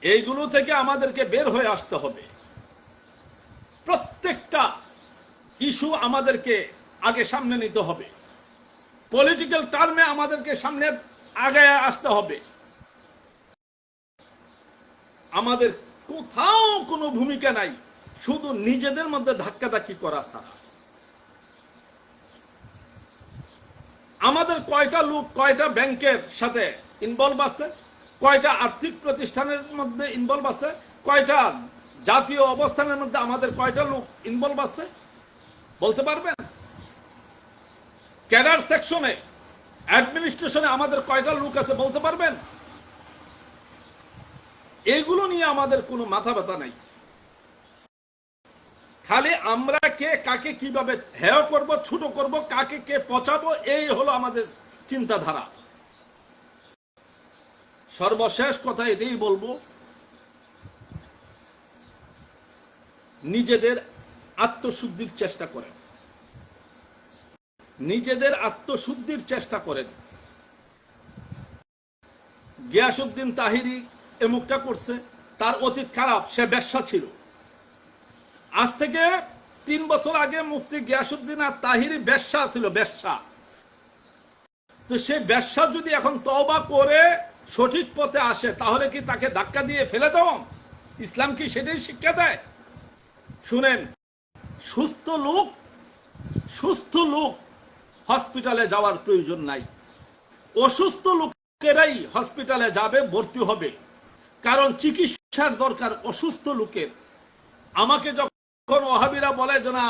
এইগুলো থেকে আমাদেরকে বের হয়ে আসতে হবে। প্রত্যেকটা ইস্যু আমাদেরকে আগে সামনে নিতে হবে, পলিটিক্যাল টার্মে আমাদেরকে সামনে আগে আসতে হবে। আমাদের কোথাও কোনো ভূমিকা নাই, শুধু নিজেদের মধ্যে ধাক্কাধাক্কি করা ছাড়া। আমাদের কয়টা লোক কয়টা ব্যাংকের সাথে ইনভলভ আছে, কয়টা আর্থিক প্রতিষ্ঠানের মধ্যে ইনভলভ আছে, কয়টা জাতীয় অবস্থানের মধ্যে আমাদের কয়টা লোক ইনভলভ আছে বলতে পারবেন? ক্যাডার সেকশনে, অ্যাডমিনিস্ট্রেশনে আমাদের কয়টা লোক আছে বলতে পারবেন? এইগুলো নিয়ে আমাদের কোনো মাথা ব্যথা নাই। খালি আমরা কে কাকে কিভাবে হেয় করব, ছোট করব, কাকে কে পচাবো, এই হলো আমাদের চিন্তাধারা। সর্বশেষ কথা এটাই বলবো, নিজেদের আত্মশুদ্ধির চেষ্টা করেন, নিজেদের আত্মশুদ্ধির চেষ্টা করেন। গিয়াসউদ্দিন তাহিরি এমুকটা করছে, তার অতীত খারাপ, সে বেশ্যা ছিল। আজ থেকে 3 বছর আগে মুফতি গিয়াসউদ্দিন আর তাহিরি বেশ্যা ছিল, বেশ্যা। তো সেই বেশ্যা যদি এখন তওবা করে সঠিক পথে আসে, তাহলে কি তাকে ধাক্কা দিয়ে ফেলে দাও? ইসলাম কি সেটাই শিক্ষা দেয়? শুনেন, সুস্থ লোক হসপিটালে যাওয়ার প্রয়োজন নাই, অসুস্থ লোকেরাই হসপিটালে যাবে, ভর্তি হবে, কারণ চিকিৎসার দরকার অসুস্থ লোকের। আমাকে যখন ওহাবিরা বলে যে না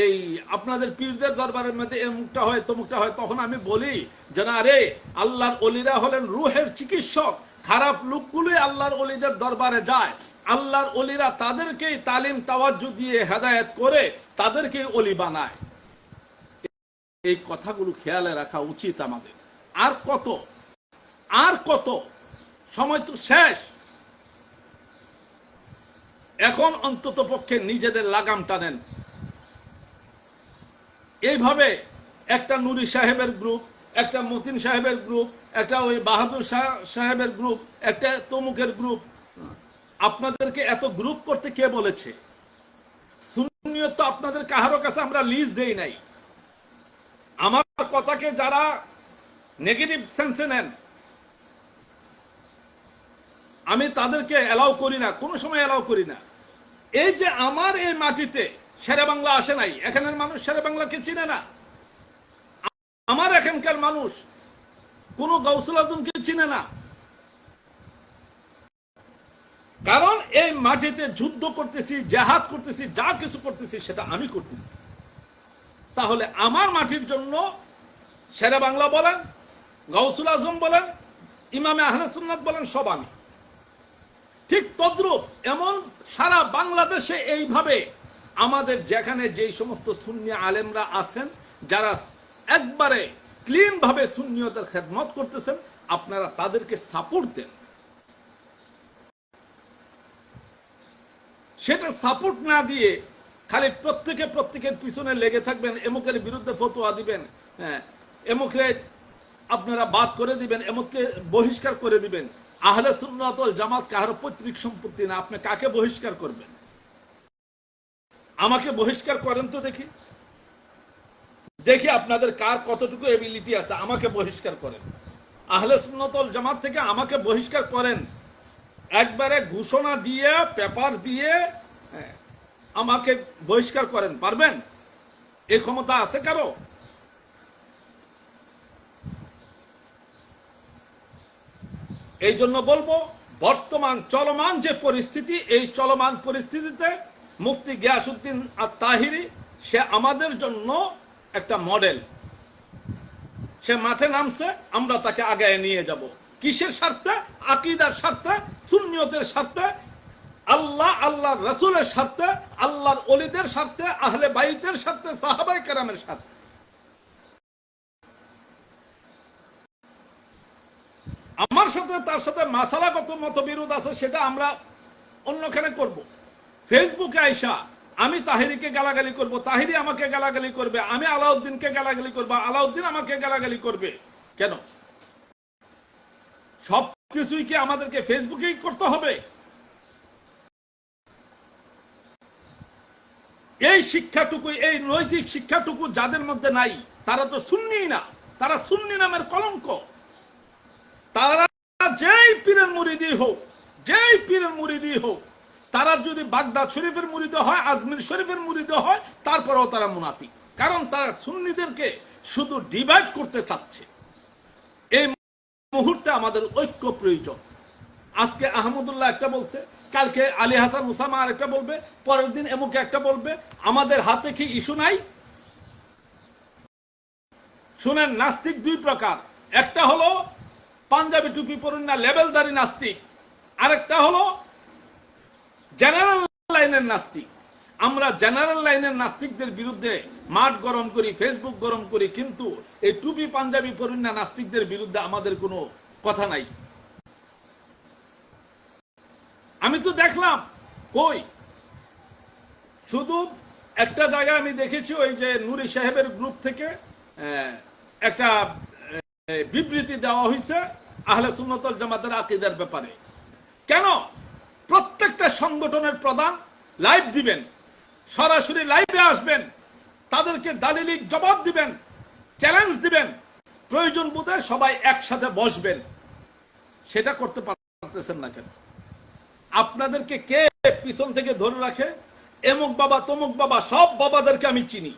এই আপনাদের পীরদের দরবারের মধ্যে এমুকটা হয় তমুকটা হয়, তখন আমি বলি যে না রে, আল্লাহর ওলিরা হলেন রুহের চিকিৎসক, খারাপ লোকগুলোই আল্লাহর ওলিদের দরবারে যায়, আল্লাহর ওলিরা তাদেরকেই তালিম তাওয়াজ্জু দিয়ে হেদায়েত করে তাদেরকেই ওলি বানায়। এই কথাগুলো খেয়ালে রাখা উচিত আমাদের। আর কত সময় তো শেষ। এখন অন্তত পক্ষে নিজেদের লাগাম টানেন। এইভাবে একটা নুরি সাহেবের গ্রুপ, একটা মতিন সাহেবের গ্রুপ, একটা ওই বাহাদুর সাহেবের গ্রুপ, একটা তমুকের গ্রুপ, আপনাদেরকে এত গ্রুপ করতে কে বলেছে? সুন্নিয়ত তো আপনাদের কারো কাছে আমরা লিজ দেই নাই। আমার কথাকে যারা নেগেটিভ সেন্সে নেন, আমি তাদেরকে অ্যালাউ করি না, কোনো সময় অ্যালাউ করি না। এই যে আমার এই মাটিতে শেরে বাংলা আসে নাই, এখানের মানুষ শেরে বাংলাকে চিনে না। আমার এখানকার মানুষ কোন গাউসুল আজমকে চিনে না, কারণ এই মাটিতে যুদ্ধ করতেছি, জেহাদ করতেছি, যা কিছু করতেছি সেটা আমি করতেছি। তাহলে আমার মাটির জন্য শেরে বাংলা বলেন, গাউসুল আজম বলেন, ইমামে আহলে সুন্নাত বলেন, সব আমি। ঠিক তদ্রূপ এমন সারা বাংলাদেশে এইভাবে আমাদের যেখানে যেই সমস্ত সুন্নি আলেমরা আছেন, যারা একবারে ক্লিন ভাবে সুন্নিয়তের খেদমত করতেছেন, আপনারা তাদেরকে সাপোর্ট দেন। সেটা সাপোর্ট না দিয়ে খালি প্রত্যেকের পিছনে লেগে থাকবেন, এমুকের বিরুদ্ধে ফতোয়া দিবেন, হ্যাঁ, এমুকে আপনারা বাদ করে দিবেন, এমুককে বহিষ্কার করে দিবেন। আহলে সুন্নাত ওয়াল জামাত কারো পৈতৃক সম্পত্তি না, আপনি কাকে বহিষ্কার করবেন? আমাকে বহিষ্কার করেন তো দেখি, দেখি আপনাদের কার কতটুকু এবিলিটি আছে, আমাকে বহিষ্কার করেন। আহলে সুন্নাত ওয়াল জামাত থেকে আমাকে বহিষ্কার করেন, একবারে ঘোষণা দিয়ে, পেপার দিয়ে আমাকে বহিষ্কার করেন, পারবেন? এই ক্ষমতা আছে কারো? এই জন্য বলবো, বর্তমান চলমান যে পরিস্থিতি, এই চলমান পরিস্থিতিতে মুফতি গিয়াসউদ্দিন আত-তাহিরি সে আমাদের জন্য একটা মডেল। সে মাঠে নামছে, আমরা তাকে আগায় নিয়ে যাব। কিসের স্বার্থে? আকীদার স্বার্থে, সুন্নিয়তের স্বার্থে, আল্লাহর রাসূলের স্বার্থে, আল্লাহর ওলিদের স্বার্থে, আহলে বাইতের স্বার্থে, সাহাবায়ে কেরামের স্বার্থে। আমার সাথে তার সাথে মাসালাগত মতবিরোধ আছে, সেটা আমরা অন্যখানে করব। ফেসবুকে আইসা আমি তাহিরিকে গালাগালি করব, তাহিরি আমাকে গালাগালি করবে, আমি আলাউদ্দিনকে গালাগালি করব, আলাউদ্দিন আমাকে গালাগালি করবে, কেন? সব কিছুই কি আমাদেরকে ফেসবুকেই করতে হবে? এই শিক্ষাটুকু, এই নৈতিক শিক্ষাটুকু যাদের মধ্যে নাই, তারা তো সুন্নি না, তারা সুন্নি নামের কলঙ্ক। তারা যেই পীরের মুরিদি হোক, যেই পীরের মুরিদি হোক, তারা যদি বাগদাদ শরীফের মুরিদ হয়, আজমির শরীফের মুরিদ হয়, তারপরেও তারা মুনাফিক। কারণ তারা সুন্নিদেরকে শুধু ডিভাইড করতে চাচ্ছে। এই মুহূর্তে আমাদের ঐক্য প্রয়োজন। আজকে আহমদুল্লাহ একটা বলছে, কালকে আলী হাসান উসামা আর একটা বলবে, পরের দিন এমুকে একটা বলবে। আমাদের হাতে কি ইস্যু নাই? শুনেন, নাস্তিক দুই প্রকার। একটা হলো পাঞ্জাবি টুপি পরুন না লেবেলদারি নাস্তিক, আরেকটা হলো জেনারেল লাইনের নাস্তিক। আমরা জেনারেল লাইনের নাস্তিকদের বিরুদ্ধে মাঠ গরম করি, ফেসবুক গরম করি, কিন্তু এই টুপি পাঞ্জাবি পরুন না নাস্তিকদের বিরুদ্ধে আমাদের কোনো কথা নাই। আমি তো দেখলাম, কই শুধু একটা জায়গায় আমি দেখেছি, ওই যে নুরি সাহেবের গ্রুপ থেকে একটা বিবৃতি দেওয়া হয়েছে আহলে সুন্নাত ওয়াল জামাতের আকীদার ব্যাপারে। কেন? প্রত্যেকটা সংগঠনের প্রধান লাইভ দিবেন, সরাসরি লাইভে আসবেন, তাদেরকে দালিলিক জবাব দিবেন, চ্যালেঞ্জ দিবেন, প্রয়োজন বোধে সবাই একসাথে বসবেন। সেটা করতে পারতেছেন না কেন? আপনাদেরকে কে পিছন থেকে ধরে রাখে? এমুক বাবা, তমুক বাবা, সব বাবাদেরকে আমি চিনি,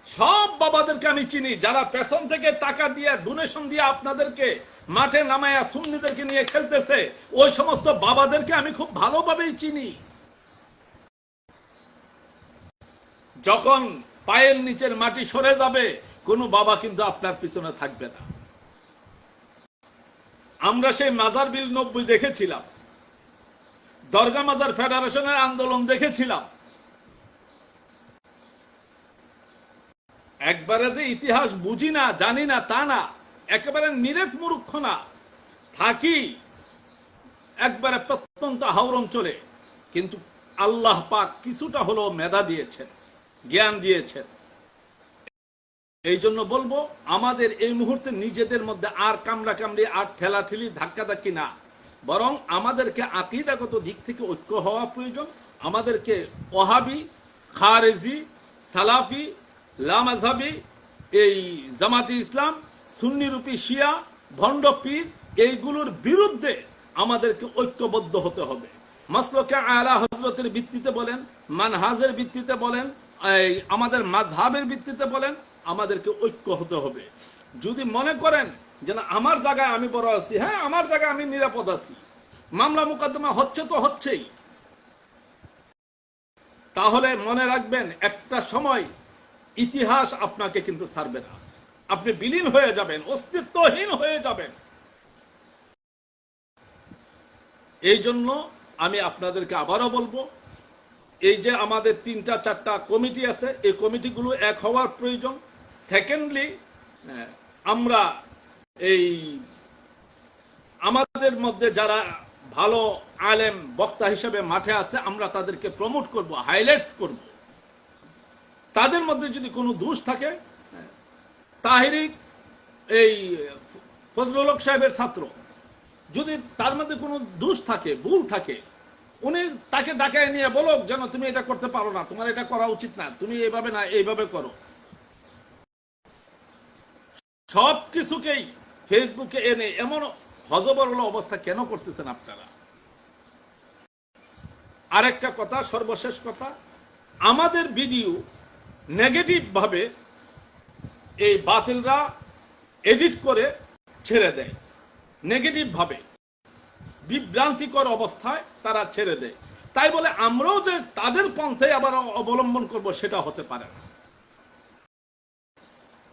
সব বাবাদেরকে আমি চিনি। যারা পেছন থেকে টাকা দিয়ে, ডোনেশন দিয়ে আপনাদেরকে মাঠে নামায়া সুন্নিদেরকে নিয়ে খেলতেছে, ওই সমস্ত বাবাদেরকে আমি খুব ভালোভাবেই চিনি। যখন পায়ের নিচের মাটি সরে যাবে, কোনো বাবা কিন্তু আপনার পিছনে থাকবে না। আমরা সেই মাজার বিল 90 দেখেছিলাম, দরগা মাজার ফেডারেশনের আন্দোলন দেখেছিলাম। একবারে যে ইতিহাস বুঝি না, জানি না তা না, একেবারে নিরেট মূর্খ না, থাকি একবারে প্রত্যন্ত হাওর অঞ্চলে, কিন্তু আল্লাহ পাক কিছুটা হলো মেধা দিয়েছেন, জ্ঞান দিয়েছেন। এই জন্য বলবো, আমাদের এই মুহূর্তে নিজেদের মধ্যে আর কামড়া কামড়ি, আর ঠেলাঠেলি, ধাক্কাধাক্কি না, বরং আমাদেরকে আকীদাগত দিক থেকে ঐক্য হওয়া প্রয়োজন। আমাদেরকে ওয়াহাবি, খারেজি, সালাফি, লামাযহাবি, এই জামাতি ইসলাম, সুন্নিরূপী শিয়া, ভণ্ড পীর, এইগুলোর বিরুদ্ধে আমাদেরকে ঐক্যবদ্ধ হতে হবে। মাসলকে আলা হযরতের ভিত্তিতে বলেন, মানহাজের ভিত্তিতে বলেন, আমাদের মাযহাবের ভিত্তিতে বলেন, আমাদেরকে ঐক্য হতে হবে। যদি মনে করেন যে না আমার জায়গায় আমি বড় আছি, হ্যাঁ আমার জায়গায় আমি নিরাপদ আছি, মামলা মোকদ্দমা হচ্ছে তো হচ্ছেই, তাহলে মনে রাখবেন একটা সময় ইতিহাস আপনাকে কিন্তু ছাড়বে না, আপনি বিলীন হয়ে যাবেন, অস্তিত্বহীন হয়ে যাবেন। এই জন্য আমি আপনাদেরকে আবারও বলবো, এই যে আমাদের 3টা 4টা কমিটি আছে, এই কমিটিগুলো এক হওয়ার প্রয়োজন। সেকেন্ডলি, আমরা এই আমাদের মধ্যে যারা ভালো আলেম বক্তা হিসেবে মাঠে আছে, আমরা তাদেরকে প্রমোট করব, হাইলাইটস করব। তাদের মধ্যে যদি কোনো দোষ থাকে, তাহিরি এই ফজলুল হক সাহেবের ছাত্র, যদি তার মধ্যে কোনো দোষ থাকে, ভুল থাকে, উনি তাকে ডাকায় নিয়ে বলুক যেন তুমি এটা করতে পারো না, তোমার এটা করা উচিত না, তুমি এইভাবে না এইভাবে করো। সব কিছুকেই ফেসবুকে এনে এমন হযবরল অবস্থা কেন করতেছেন আপনারা? আরেকটা কথা, সর্বশেষ কথা, আমাদের ভিডিও নেগেটিভ ভাবে এই বাতিলরা এডিট করে ছেড়ে দেয়, নেগেটিভ ভাবে বিভ্রান্তিকর অবস্থায় তারা ছেড়ে দেয়। তাই বলে আমরাও যে তাদের পন্থায় আবার অবলম্বন করব সেটা হতে পারে না।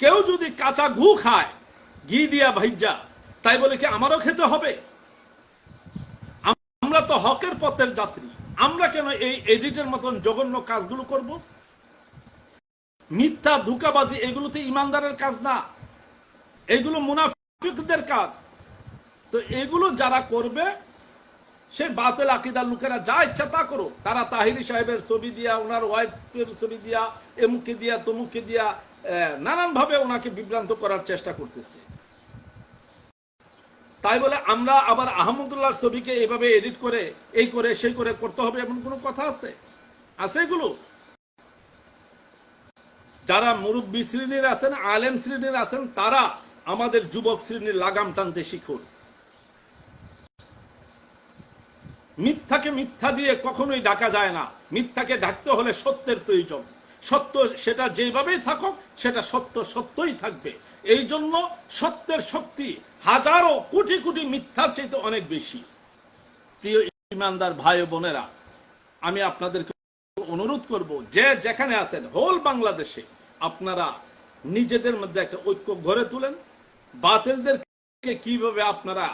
কেউ যদি কাঁচা ঘু খায় ঘি দিয়া ভাইজা, তাই বলে কি আমারও খেতে হবে? আমরা তো হকের পথের যাত্রী, আমরা কেন এই এডিটের মতন জঘন্য কাজগুলো করব? মিথ্যা ধোঁকাবাজি এগুলো তো ইমানদারের কাজ না, এগুলো মুনাফিকদের কাজ। তো এগুলো যারা করবে, সে বাতিল আকীদার লোকেরা যা ইচ্ছা তা করো, তারা তাহিরি সাহেবের ছবি দিয়া, ওনার ওয়াইফের ছবি দিয়া, এমুকে দিয়া তমুকে দিয়া নানান ভাবে ওনাকে বিভ্রান্ত করার চেষ্টা করতেছে। তাই বলে আমরা আবার আহমদুল্লাহর ছবিকে এইভাবে এডিট করে এই করে সেই করে করতে হবে এমন কোনো কথা আছে? এগুলো যারা মুরব্বী শ্রেণীর আছেন, আলেম শ্রেণীর আছেন, তারা আমাদের যুবক শ্রেণীর লাগাম টানতে শিখুন। মিথ্যাকে মিথ্যা দিয়ে কখনোই ঢাকা যায় না, মিথ্যাকে ঢাকতে হলে সত্যের প্রয়োজন। সত্য সেটা যেভাবেই থাকুক, সেটা সত্য সত্যই থাকবে। এই জন্য সত্যের শক্তি হাজারো কোটি কোটি মিথ্যার চাইতে অনেক বেশি। প্রিয় ইমানদার ভাই ও বোনেরা, আমি আপনাদেরকে অনুরোধ করব, যে যেখানে আছেন হোল বাংলাদেশে, আপনারা নিজেদের মধ্যে একটা ঐক্য গড়ে তুলেন। বাতিলদেরকে কিভাবে আপনারা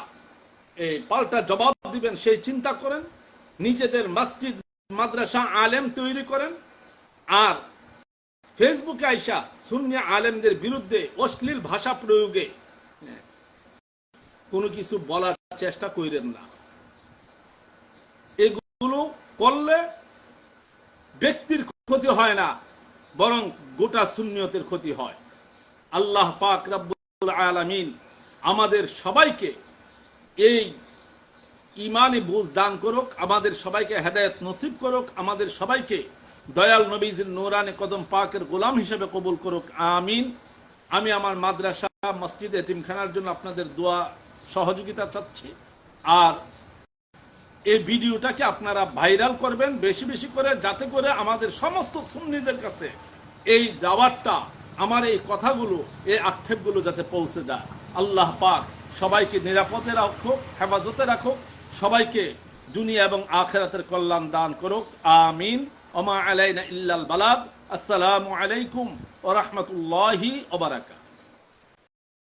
এই পাল্টা জবাব দিবেন সেই চিন্তা করেন। নিজেদের মসজিদ মাদ্রাসা আলেম তৈরি করেন। আর ফেসবুকে আইসা সুন্নি আলেমদের বিরুদ্ধে অশ্লীল ভাষা প্রয়োগে কোনো কিছু বলার চেষ্টা করেন না। এগুলো করলে ব্যক্তির ক্ষতি হয় না, বরং গোটা সুন্নিয়তের ক্ষতি হয়। আল্লাহ পাক রব্বুল আলামিন আমাদের সবাইকে এই ইমানি বুঝ দান করুক, আমাদের সবাইকে হেদায়েত নসিব করুক, আমাদের সবাইকে দয়াল নবীজির নূরানি কদম পাকের গোলাম হিসেবে কবুল করুক, আমিন। আমি আমার মাদ্রাসা মসজিদ এতিমখানার জন্য আপনাদের দোয়া সহযোগিতা চাচ্ছি। আর এই ভিডিওটাকে আপনারা ভাইরাল করবেন বেশি বেশি করে, যাতে করে আমাদের সমস্ত সুন্নিদের কাছে এই দাওয়াতটা, আমার এই কথাগুলো, এই আক্ষেপগুলো যাতে পৌঁছে যায়। আল্লাহ পাক সবাইকে নিরাপদে রাখুক, হেফাজতে রাখুক, সবাইকে দুনিয়া এবং আখিরাতের কল্যাণ দান করুক, আমিন। ওমা আলাইনা ইল্লাল বালাগ। আসসালামু আলাইকুম ওয়া রাহমাতুল্লাহি ওয়া বারাকাতুহু।